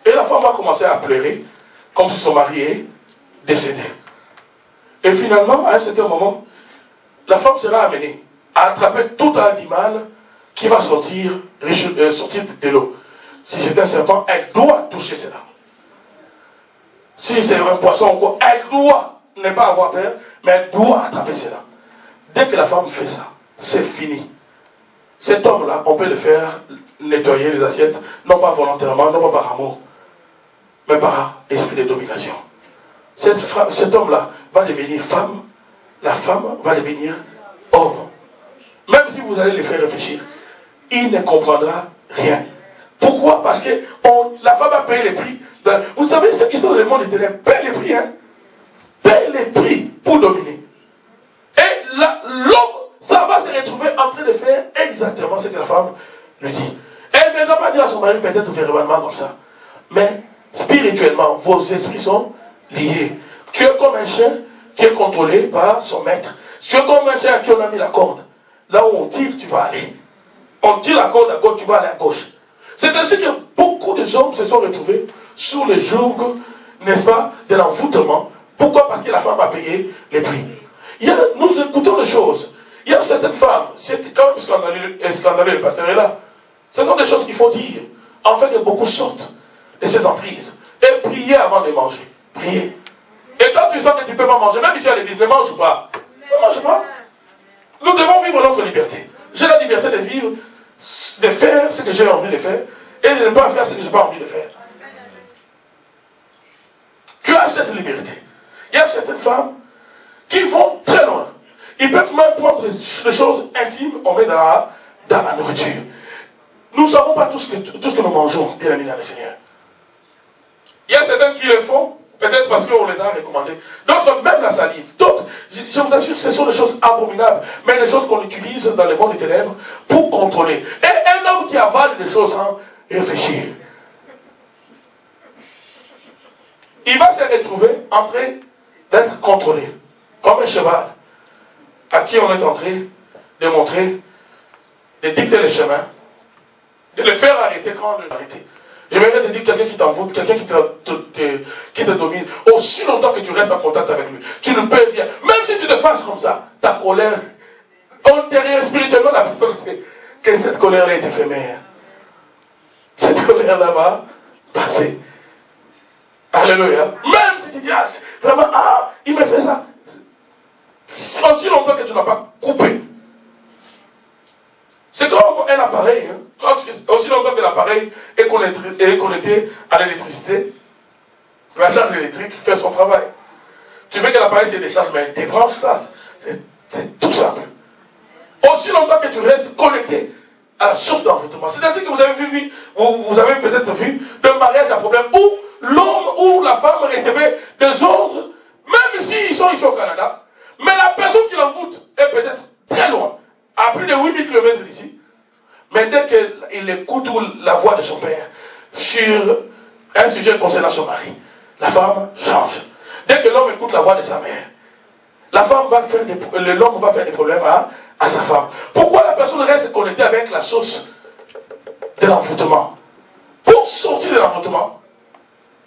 Et la femme va commencer à pleurer comme si son mari est décédé. Et finalement, à un certain moment, la femme sera amenée à attraper tout animal qui va sortir de l'eau. Si c'est un serpent, elle doit toucher cela. Si c'est un poisson ou quoi, elle doit ne pas avoir peur, mais elle doit attraper cela. Dès que la femme fait ça, c'est fini. Cet homme-là, on peut le faire nettoyer les assiettes, non pas volontairement, non pas par amour, mais par esprit de domination. Cet homme-là va devenir femme, la femme va devenir homme. Même si vous allez le faire réfléchir, il ne comprendra rien. Pourquoi? Parce que la femme a payé les prix. Vous savez, ceux qui sont dans le monde éternel paient les prix, hein? Paient les prix pour dominer. Et l'homme, ça va se retrouver en train de faire exactement ce que la femme lui dit. Elle ne viendra pas dire à son mari, peut-être verbalement comme ça. Mais spirituellement, vos esprits sont liés. Tu es comme un chien qui est contrôlé par son maître. Tu es comme un chien à qui on a mis la corde. Là où on tire, tu vas aller. On tire la corde à gauche, tu vas aller à gauche. C'est ainsi que beaucoup de hommes se sont retrouvés sous le joug, n'est-ce pas, de l'envoûtement. Pourquoi? Parce que la femme a payé les prix. Nous écoutons les choses. Il y a certaines femmes, c'est quand même scandaleux, le pasteur est là. Ce sont des choses qu'il faut dire. En fait, que beaucoup sortent de ces emprises. Et prier avant de manger. Prier. Et quand tu sens que tu ne peux pas manger, même ici à l'église, ne mange pas. Ne mange pas. Nous devons vivre notre liberté. J'ai la liberté de vivre, de faire ce que j'ai envie de faire, et de ne pas faire ce que je n'ai pas envie de faire. Tu as cette liberté. Il y a certaines femmes qui vont très loin. Ils peuvent même prendre des choses intimes, on met dans la nourriture. Nous ne savons pas tout ce que nous mangeons, bien amis dans le Seigneur. Il y a certains qui le font, peut-être parce qu'on les a recommandés. D'autres, même la salive. D'autres, je vous assure, ce sont des choses abominables, mais des choses qu'on utilise dans le monde des ténèbres pour contrôler. Et un homme qui avale des choses sans réfléchir, il va se retrouver en train d'être contrôlé, comme un cheval, à qui on est en train de montrer, de dicter le chemin, de le faire arrêter quand on le arrête. Je vais te dire quelqu'un qui t'envoûte, quelqu'un qui te domine, aussi longtemps que tu restes en contact avec lui. Tu ne peux bien, même si tu te fasses comme ça, ta colère, derrière spirituellement, la personne sait que cette colère-là est éphémère. Cette colère-là va passer. Alléluia. Même si tu dis, vraiment, il me fait ça. Aussi longtemps que tu n'as pas coupé. C'est comme un appareil. Hein. Aussi longtemps que l'appareil est connecté à l'électricité, la charge électrique fait son travail. Tu veux que l'appareil se décharge, mais débranche ça. C'est tout simple. Aussi longtemps que tu restes connecté à la source d'envoûtement. C'est-à-dire que vous avez peut-être vu de mariage à problème où l'homme ou la femme recevait des ordres, même s'ils sont ici au Canada, mais la personne qui l'envoûte est peut-être très loin, à plus de 8000 km d'ici. Mais dès qu'il écoute la voix de son père sur un sujet concernant son mari, la femme change. Dès que l'homme écoute la voix de sa mère, l'homme va faire des problèmes à sa femme. Pourquoi la personne reste connectée avec la source de l'envoûtement? Pour sortir de l'envoûtement,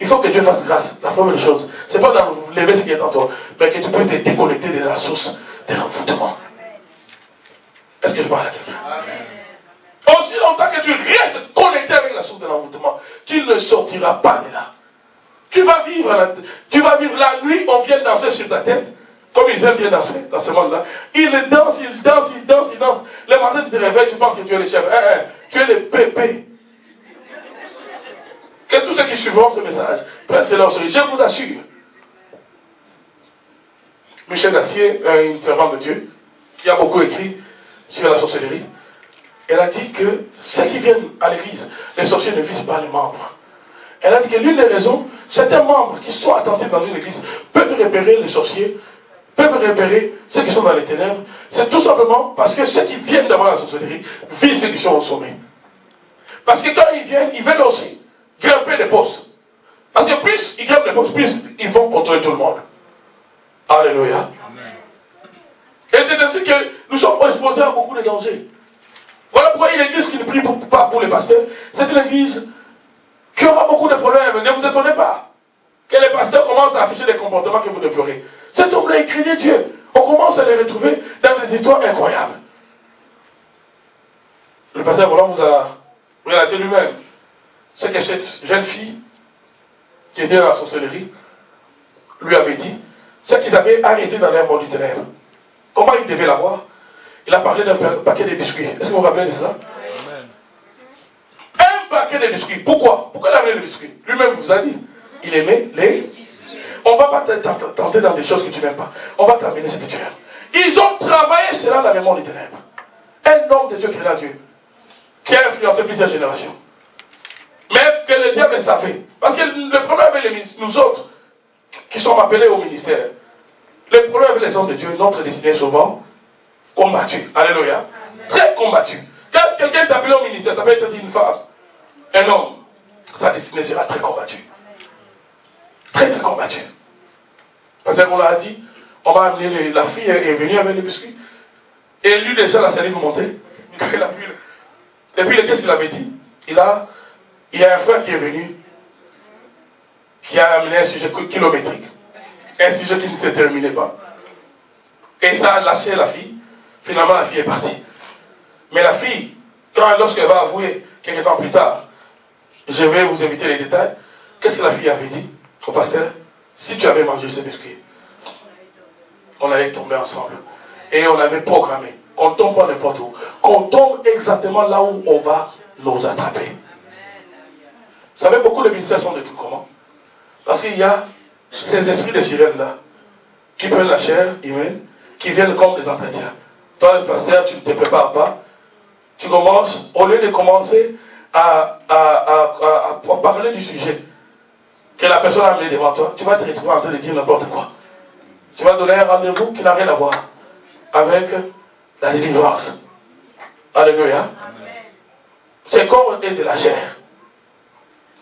il faut que Dieu fasse grâce. La première chose, ce n'est pas d'enlever ce qui est en toi, mais que tu puisses te déconnecter de la source de l'envoûtement. Est-ce que je parle à quelqu'un? Aussi longtemps que tu restes connecté avec la source de l'envoûtement, tu ne sortiras pas de là. Tu vas vivre la nuit, on vient danser sur ta tête, comme ils aiment bien danser dans ce monde-là. Ils dansent. Le matin, tu te réveilles, tu penses que tu es le chef. Tu es le pépé. Que tous ceux qui suivront ce message prennent cela au sérieux. Je vous assure. Michel Dacier, une servante de Dieu, qui a beaucoup écrit sur la sorcellerie, elle a dit que ceux qui viennent à l'église, les sorciers ne visent pas les membres. Elle a dit que l'une des raisons, certains membres qui sont attentifs dans une église peuvent repérer les sorciers, peuvent repérer ceux qui sont dans les ténèbres. C'est tout simplement parce que ceux qui viennent d'avoir la sorcellerie visent ceux qui sont au sommet. Parce que quand ils viennent, ils veulent aussi grimper les postes. Parce que plus ils grimpent les postes, plus ils vont contrôler tout le monde. Alléluia. Amen. Et c'est ainsi que Nous sommes exposés à beaucoup de dangers. Voilà pourquoi il y a une église qui ne prie pas pour les pasteurs. C'est une église qui aura beaucoup de problèmes. Ne vous étonnez pas que les pasteurs commencent à afficher des comportements que vous déplorez. Cet homme-là, il craignait Dieu. On commence à les retrouver dans des histoires incroyables. Le pasteur Roland vous a relaté lui-même ce que cette jeune fille qui était dans la sorcellerie lui avait dit, ce qu'ils avaient arrêté dans leur monde du ténèbre. Comment il devait l'avoir? Il a parlé d'un paquet de biscuits. Est-ce que vous vous rappelez de cela? Amen. Un paquet de biscuits. Pourquoi? Pourquoi il a amené les biscuits? Lui-même vous a dit. Il aimait les biscuits. On ne va pas tenter dans des choses que tu n'aimes pas. On va t'amener ce que tu aimes. Ils ont travaillé cela dans le monde des ténèbres. Un homme de Dieu qui est là, Dieu, qui a influencé plusieurs générations. Mais que le diable savait. Parce que le problème avec nous autres, qui sommes appelés au ministère, le problème avec les hommes de Dieu, notre destinée est souvent combattue. Alléluia. Amen. Très combattue. Quand quelqu'un est appelé au ministère, ça peut être une femme, un homme, sa destinée sera très combattue. Très très combattue. Parce qu'on l'a dit, on va amener la fille est venue avec les biscuits. Et lui déjà la salive montait. Et puis qu'est-ce qu'il avait dit? Il y a un frère qui est venu, qui a amené un sujet kilométrique. Un sujet qui ne se terminait pas. Et ça a lâché la fille. Finalement, la fille est partie. Mais la fille, lorsqu'elle va avouer, quelques temps plus tard, je vais vous éviter les détails, qu'est-ce que la fille avait dit au pasteur? Si tu avais mangé ce biscuit, on allait tomber ensemble. Et on avait programmé qu'on ne tombe pas n'importe où. Qu'on tombe exactement là où on va nous attraper. Vous savez, beaucoup de ministères sont des trucs comment? Parce qu'il y a ces esprits de sirène là, qui prennent la chair humaine, qui viennent comme des entretiens. Toi, le pasteur, tu ne te prépares pas. Tu commences, au lieu de commencer à parler du sujet que la personne a amené devant toi, tu vas te retrouver en train de dire n'importe quoi. Tu vas donner un rendez-vous qui n'a rien à voir avec la délivrance. Alléluia. C'est corps et de la chair.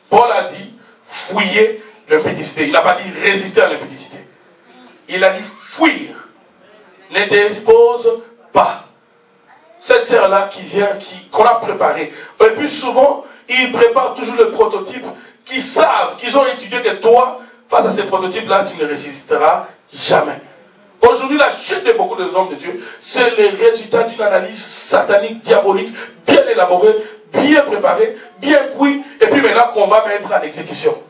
Paul a dit, fouiller l'impudicité. Il n'a pas dit résister à l'impudicité. Il a dit fuir. Ne t'expose pas. Cette chair-là qui vient, qu'on a préparée. Et puis souvent, ils préparent toujours le prototype qu'ils savent, qu'ils ont étudié que toi, face à ces prototypes-là, tu ne résisteras jamais. Aujourd'hui, la chute de beaucoup de hommes de Dieu, c'est le résultat d'une analyse satanique, diabolique, bien élaborée, bien préparée, bien cuite, et puis maintenant qu'on va mettre en exécution.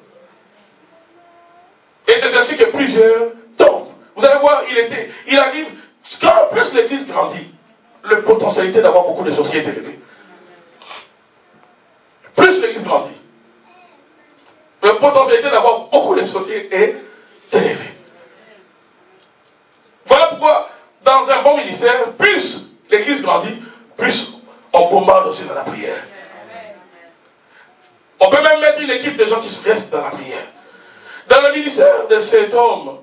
Et c'est ainsi que plusieurs tombent. Vous allez voir, il arrive, quand plus l'église grandit, la potentialité d'avoir beaucoup de sorciers est élevée. Plus l'église grandit, la potentialité d'avoir beaucoup de sorciers est élevée. Voilà pourquoi, dans un bon ministère, plus l'église grandit, plus on bombarde aussi dans la prière. On peut même mettre une équipe de gens qui se restent dans la prière. Dans le ministère de cet homme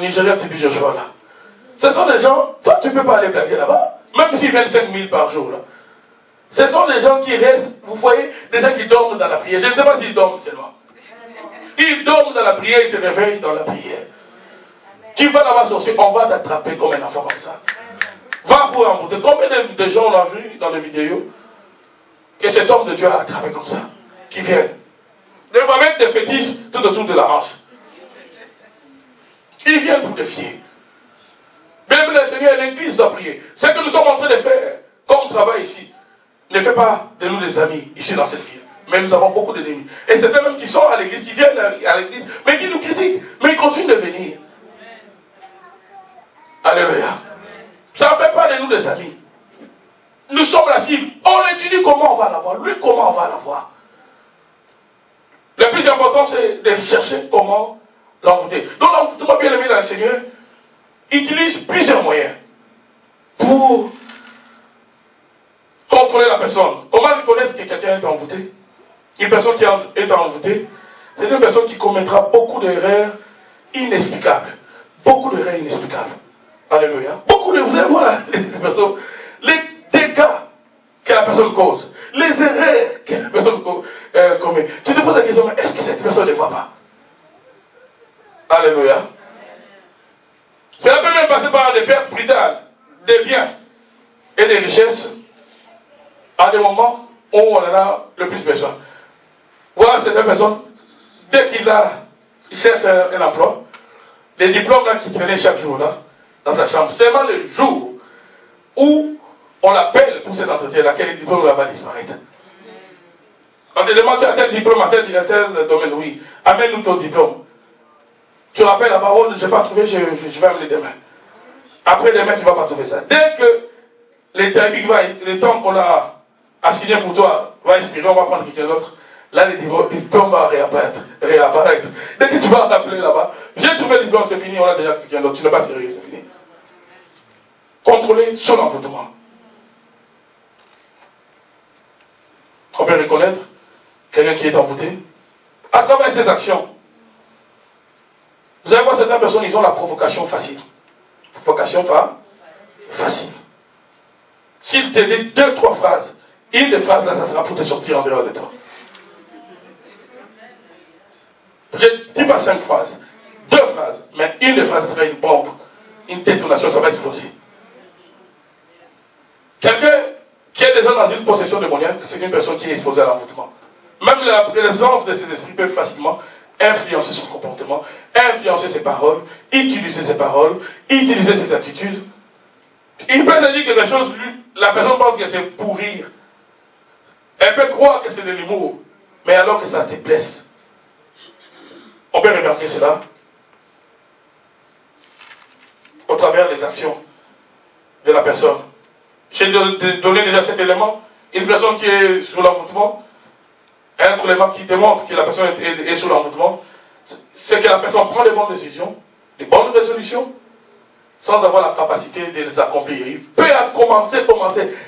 Nigérien Tibi Joshua là, ce sont des gens, toi tu ne peux pas aller blaguer là-bas, même s'ils viennent 5000 par jour là. Ce sont des gens qui restent, vous voyez, des gens qui dorment dans la prière. Je ne sais pas s'ils dorment seulement. Ils dorment dans la prière, ils se réveillent dans la prière. Tu vas là-bas sortir, on va t'attraper comme un enfant comme ça. Va pour envoûter. Combien de gens on a vu dans les vidéos que cet homme de Dieu a attrapé comme ça, qui viennent. Ils vont mettre des fétiches tout autour de la hanche. Ils viennent pour défier. Bien le Seigneur, l'église doit prier. Ce que nous sommes en train de faire, comme travail ici, ne fait pas de nous des amis ici dans cette ville. Mais nous avons beaucoup d'ennemis. Et c'est eux-mêmes qui sont à l'église, qui viennent à l'église, mais qui nous critiquent. Mais ils continuent de venir. Alléluia. Ça ne fait pas de nous des amis. Nous sommes la cible. On étudie comment on va l'avoir. Lui, comment on va l'avoir. Le plus important, c'est de chercher comment l'envoûter. Donc l'envoûtement, bien aimé dans le Seigneur, utilise plusieurs moyens pour contrôler la personne. Comment reconnaître que quelqu'un est envoûté? Une personne qui est envoûtée, c'est une personne qui commettra beaucoup d'erreurs inexplicables. Beaucoup d'erreurs inexplicables. Alléluia. Beaucoup de, vous allez voir les personnes, les dégâts que la personne cause, les erreurs que la personne commet. Tu te poses la question, mais est-ce que cette personne ne voit pas? Alléluia. Cela peut même passer par des pertes brutales. des biens et des richesses à des moments où on en a le plus besoin. Voilà certaines personnes, dès qu'il cherche un emploi, les diplômes là qui traînaient chaque jour là, dans sa chambre, seulement le jour où on l'appelle pour cet entretien-là, quel diplôme là va disparaître. On te demande, tu as tel diplôme, à tel domaine, oui. Amène-nous ton diplôme. Tu rappelles la parole, je n'ai pas trouvé, je vais amener demain. Après demain, tu ne vas pas trouver ça. Dès que le temps qu'on a assigné pour toi va expirer, on va prendre quelqu'un d'autre. Là, le diplôme va réapparaître. Dès que tu vas rappeler là-bas, j'ai trouvé le diplôme, c'est fini, on a déjà quelqu'un d'autre. Tu n'es pas sérieux, c'est fini. Contrôler son envoûtement. On peut reconnaître quelqu'un qui est envoûté à travers ses actions. Vous allez voir, certaines personnes, ils ont la provocation facile. Provocation facile. S'il te dit 2-3 phrases, une des phrases là, ça sera pour te sortir en dehors de toi. Je ne dis pas 5 phrases, 2 phrases, mais une des phrases, ça sera une bombe, une détonation, ça va exploser. Quelqu'un qui est déjà dans une possession démoniaque, c'est une personne qui est exposée à l'envoûtement. Même la présence de ces esprits peut facilement influencer son comportement, influencer ses paroles, utiliser ses paroles, utiliser ses attitudes. Il peut te dire quelque chose, la personne pense que c'est pour rire. Elle peut croire que c'est de l'humour, mais alors que ça te blesse. On peut remarquer cela au travers des actions de la personne. J'ai donné déjà cet élément. Une personne qui est sous l'envoûtement, un autre élément qui démontre que la personne est sous l'envoûtement, c'est que la personne prend les bonnes décisions, les bonnes résolutions, sans avoir la capacité de les accomplir. Il peut commencer,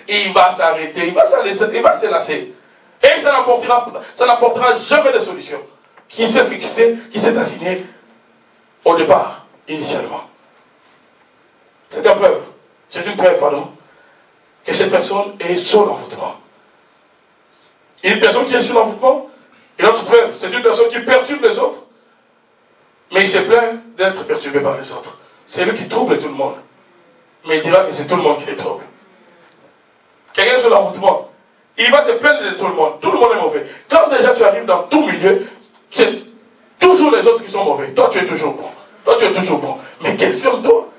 et il va s'arrêter, il va se lasser. Et ça n'apportera jamais de solution qui s'est fixée, qui s'est assignée au départ, initialement. C'est une preuve, que cette personne est sous l'envoûtement. Une personne qui est sous l'envoûtement, une autre preuve, c'est une personne qui perturbe les autres, mais il se plaint d'être perturbé par les autres. C'est lui qui trouble tout le monde, mais il dira que c'est tout le monde qui les trouble. Quelqu'un sous l'envoûtement, il va se plaindre de tout le monde est mauvais. Quand déjà tu arrives dans tout milieu, c'est toujours les autres qui sont mauvais. Toi tu es toujours bon. Mais questionne-toi.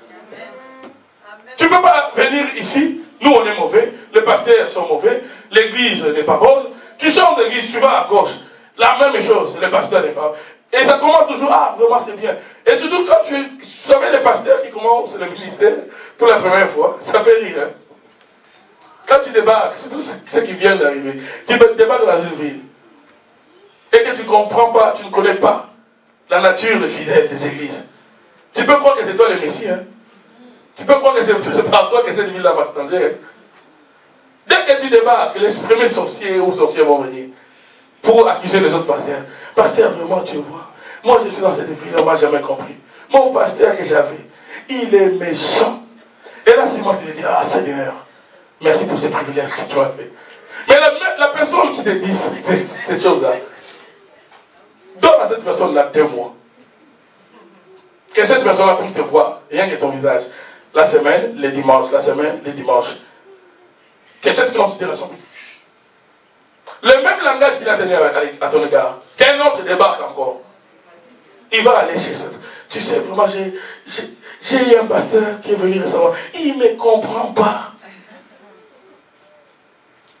Tu ne peux pas venir ici, nous on est mauvais, les pasteurs sont mauvais, l'église n'est pas bonne. Tu sors de l'église, tu vas à gauche. La même chose, les pasteurs n'est pas. Et ça commence toujours, vraiment c'est bien. Et surtout quand tu savais les pasteurs qui commencent le ministère pour la première fois, ça fait rire. Hein? Quand tu débarques, surtout ceux qui viennent d'arriver, tu débarques dans une ville et que tu ne comprends pas, tu ne connais pas la nature des fidèles des églises. Tu peux croire que c'est toi le Messie. Hein? Tu peux croire que c'est par toi que cette ville-là va changer. Hein? Dès que tu débarques, les premiers sorciers ou sorcières vont venir pour accuser les autres pasteurs. Pasteur, vraiment, tu vois, moi je suis dans cette ville, on ne m'a jamais compris. Mon pasteur que j'avais, il est méchant. Et là, seulement tu lui dis, Seigneur, merci pour ces privilèges que tu as fait. Mais la personne qui te dit ces choses-là, donne à cette personne-là 2 mois. Que cette personne-là puisse te voir, rien que ton visage. La semaine, les dimanches, que cette considération puisse. Le même langage qu'il a tenu à ton égard, qu'un autre débarque encore, il va aller chez cette. Tu sais, vraiment, j'ai eu un pasteur qui est venu récemment, il ne me comprend pas.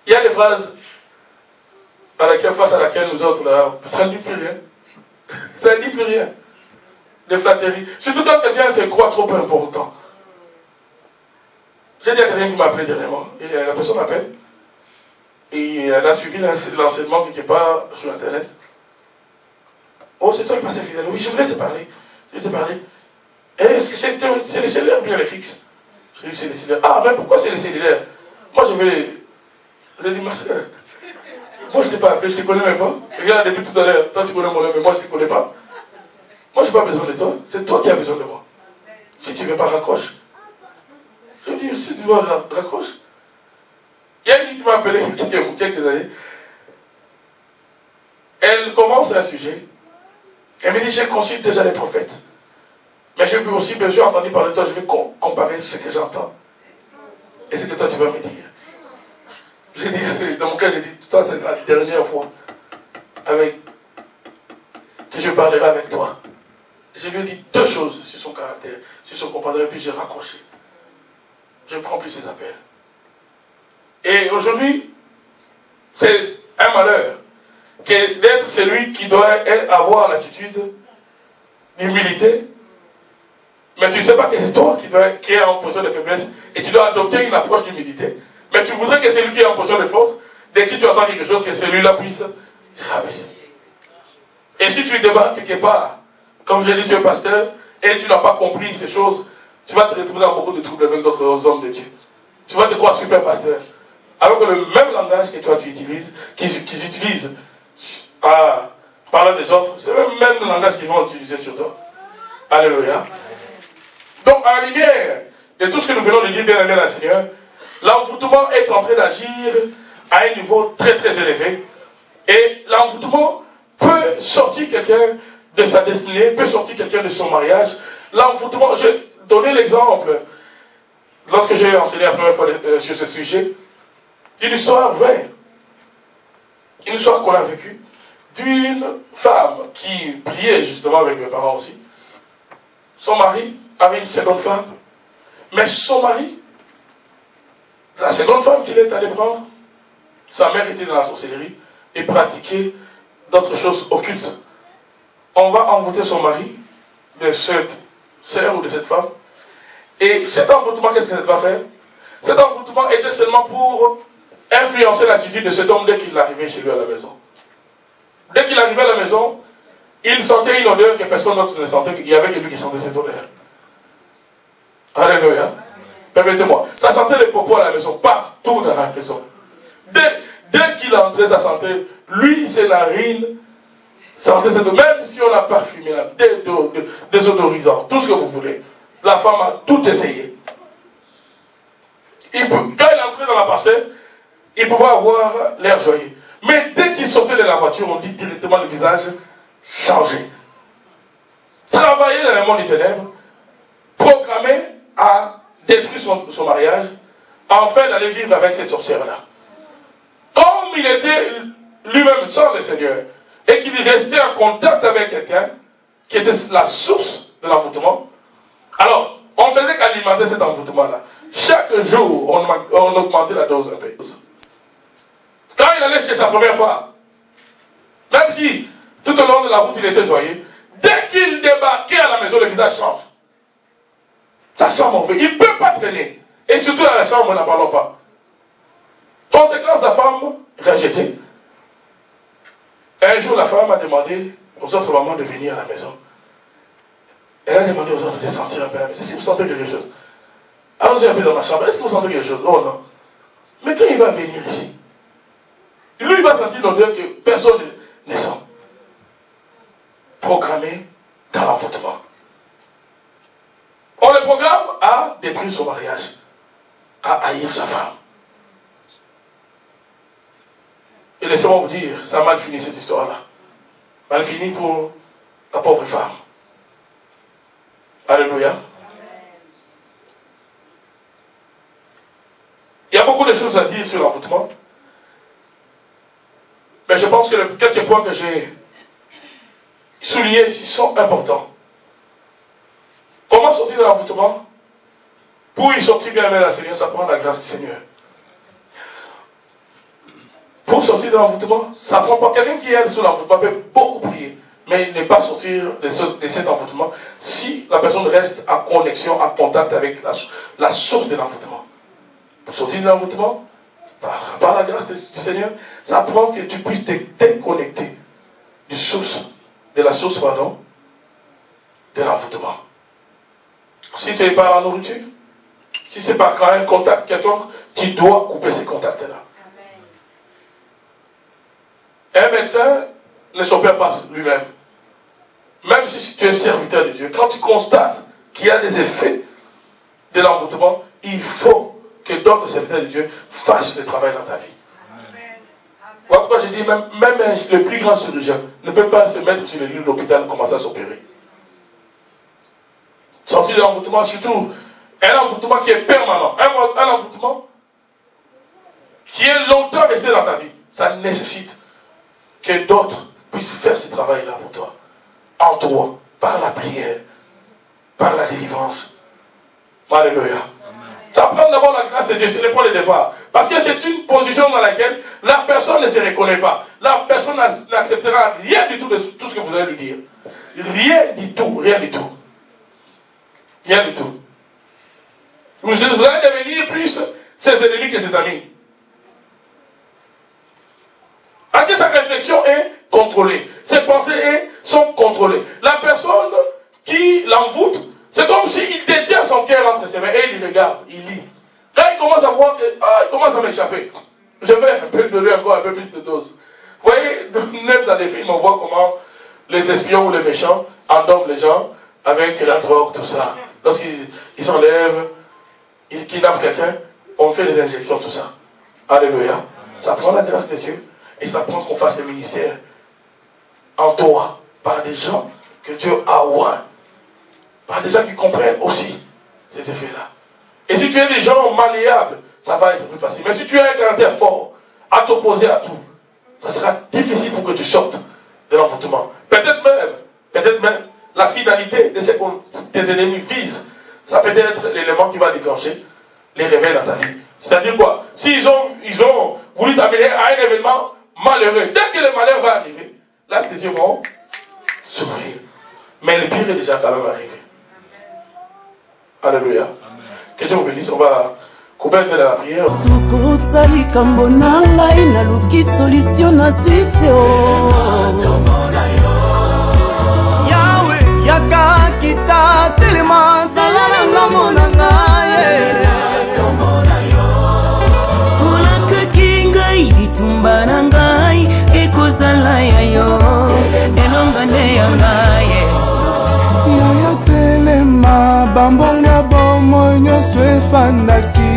Il y a des phrases face à laquelle nous autres, là, ça ne dit plus rien. Ça ne dit plus rien. Des flatteries. Surtout quand quelqu'un se croit trop important. J'ai dit à quelqu'un qui m'a appelé dernièrement, et la personne m'appelle, et elle a suivi l'enseignement quelque part sur Internet. Oh, c'est toi qui passais fidèle. Oui, je voulais te parler. Est-ce que c'est les cellulaires ou bien les fixes? Je lui ai dit, c'est les cellulaires. Ah, mais pourquoi c'est les cellulaires? Moi, je vais les... J'ai dit, ma soeur, moi, je ne t'ai pas appelé, je ne te connais même pas. Regarde, depuis tout à l'heure, toi, tu connais mon nom, mais moi, je ne te connais pas. Moi, je n'ai pas besoin de toi. C'est toi qui as besoin de moi. Si tu ne veux pas, raccroche. Je lui dis, si tu veux, raccroche. Il y a une qui m'a appelé il y a quelques années. Elle commence un sujet. Elle me dit, j'ai conçu déjà les prophètes. Mais j'ai aussi besoin d'entendre parler de toi. Je vais comparer ce que j'entends Et c'est que toi tu vas me dire. J'ai dit, dans mon cas, j'ai dit, toi c'est la dernière fois que je parlerai avec toi. Je lui ai dit 2 choses sur son caractère, sur son comportement, et puis j'ai raccroché. Je ne prends plus ses appels. Et aujourd'hui, c'est un malheur d'être celui qui doit avoir l'attitude d'humilité. Mais tu ne sais pas que c'est toi qui es en position de faiblesse et tu dois adopter une approche d'humilité. Mais tu voudrais que celui qui est en position de force, dès que tu entends quelque chose, que celui-là puisse se rabaisser. Et si tu débarques quelque part, comme j'ai dit, tu es pasteur, et tu n'as pas compris ces choses, tu vas te retrouver dans beaucoup de troubles avec d'autres hommes de Dieu. Tu vas te croire super pasteur. Alors que le même langage que toi tu utilises, qu'ils utilisent à parler des autres, c'est le même langage qu'ils vont utiliser sur toi. Alléluia. Donc, à la lumière de tout ce que nous venons de dire, bien aimé la Seigneur, l'envoûtement est en train d'agir à un niveau très très élevé. Et l'envoûtement peut sortir quelqu'un de sa destinée, peut sortir quelqu'un de son mariage. L'envoûtement, j'ai donné l'exemple, lorsque j'ai enseigné la première fois sur ce sujet, d'une histoire vraie. Une histoire qu'on a vécue d'une femme qui priait justement avec mes parents aussi. Son mari avait une seconde femme. Mais son mari, la seconde femme qu'il est allé prendre, sa mère était dans la sorcellerie et pratiquait d'autres choses occultes. On va envoûter son mari de cette sœur ou de cette femme. Et cet envoûtement, qu'est-ce que ça va faire? Cet envoûtement était seulement pour influencer l'attitude de cet homme dès qu'il arrivait chez lui à la maison. Dès qu'il arrivait à la maison, il sentait une odeur que personne d'autre ne sentait, il n'y avait que lui qui sentait cette odeur. Alléluia. Permettez-moi. Ça sentait les popos à la maison, partout dans la maison. Dès qu'il entrait, ça sentait, lui, ses narines, sentait cette odeur. Même si on l'a parfumé, désodorisant, tout ce que vous voulez. La femme a tout essayé. Quand il entrait dans la parcelle, il pouvait avoir l'air joyeux. Mais dès qu'il sortait de la voiture, on dit directement le visage changé. Travailler dans le monde des ténèbres, programmé à détruire son mariage, afin d'aller vivre avec cette sorcière-là. Comme il était lui-même sans le Seigneur, et qu'il restait en contact avec quelqu'un qui était la source de l'envoûtement, alors, on faisait qu'alimenter cet envoûtement-là. Chaque jour, on augmentait la dose un peu. Quand il allait chez sa première femme, même si tout au long de la route il était joyeux, dès qu'il débarquait à la maison, le visage change. Ça sent mauvais. Il ne peut pas traîner. Et surtout à la chambre, n'en parlons pas. Conséquence, la femme rejetée. Un jour, la femme a demandé aux autres mamans de venir à la maison. Elle a demandé aux autres de sentir un peu la maison. Est-ce que vous sentez quelque chose? Allons-y un peu dans ma chambre. Est-ce que vous sentez quelque chose? Oh non. Mais quand il va venir ici, lui, il va sentir l'odeur que personne ne sent. Programmé dans l'envoûtement. On le programme à détruire son mariage, à haïr sa femme. Et laissez-moi vous dire, ça a mal fini cette histoire-là. Mal fini pour la pauvre femme. Alléluia. Il y a beaucoup de choses à dire sur l'envoûtement. Mais je pense que les quelques points que j'ai soulignés ici sont importants. Comment sortir de l'envoûtement? Pour y sortir bien aimé la Seigneur, ça prend la grâce du Seigneur. Pour sortir de l'envoûtement, ça prend pas. Quelqu'un qui est sous l'envoûtement peut beaucoup prier, mais il n'est pas sortir de cet envoûtement si la personne reste en connexion, en contact avec la source de l'envoûtement. Pour sortir de l'envoûtement, par la grâce du Seigneur, ça prend que tu puisses te déconnecter de la source de l'envoûtement. Si c'est par la nourriture, si c'est par un contact quelconque, tu dois couper ces contacts-là. Un médecin ne s'opère pas lui-même. Même si tu es serviteur de Dieu, quand tu constates qu'il y a des effets de l'envoûtement, il faut que d'autres serviteurs de Dieu fassent le travail dans ta vie. Voilà pourquoi j'ai dit, même le plus grand chirurgien ne peut pas se mettre sur le lit de l'hôpital et commencer à s'opérer. Sortir de l'envoûtement, surtout Un envoûtement qui est permanent. Un envoûtement qui est longtemps resté dans ta vie. Ça nécessite que d'autres puissent faire ce travail-là pour toi. En toi, par la prière, par la délivrance. Alléluia. Ça prend d'abord la grâce de Dieu, c'est le point de départ. Parce que c'est une position dans laquelle la personne ne se reconnaît pas. La personne n'acceptera rien du tout de tout ce que vous allez lui dire. Rien du tout, rien du tout. Rien du tout. Vous allez devenir plus ses ennemis que ses amis. Parce que sa réflexion est contrôlée. Ses pensées sont contrôlées. La personne qui l'envoûte, c'est comme s'il détient son cœur entre ses mains et il regarde, il lit. Quand il commence à voir que, il commence à m'échapper. Je vais un peu donner encore un peu plus de dose. Vous voyez, même dans les films, on voit comment les espions ou les méchants endorment les gens avec la drogue, tout ça. Lorsqu'ils s'enlèvent, ils kidnappent quelqu'un, on fait des injections, tout ça. Alléluia. Ça prend la grâce de Dieu et ça prend qu'on fasse le ministère en toi, par des gens que Dieu a oint. Par des gens qui comprennent aussi ces effets-là. Et si tu es des gens malléables, ça va être plus facile. Mais si tu as un caractère fort, à t'opposer à tout, ça sera difficile pour que tu sortes de l'envoûtement. Peut-être même, la finalité de ce que tes ennemis visent, ça peut être l'élément qui va déclencher les réveils dans ta vie. C'est-à-dire quoi? S'ils ont voulu t'amener à un événement malheureux, dès que le malheur va arriver, là tes yeux vont s'ouvrir. Mais le pire est déjà quand même arrivé. Alléluia. Que Dieu vous bénisse. On va couper un peu de la prière. Yahweh, yaka kita telema salala ngamona ngaye. Olaka kingai bitumba nangai ekozala yayo elongane yangaye. Yaya telema bambonga bomo nyoswe fandaki.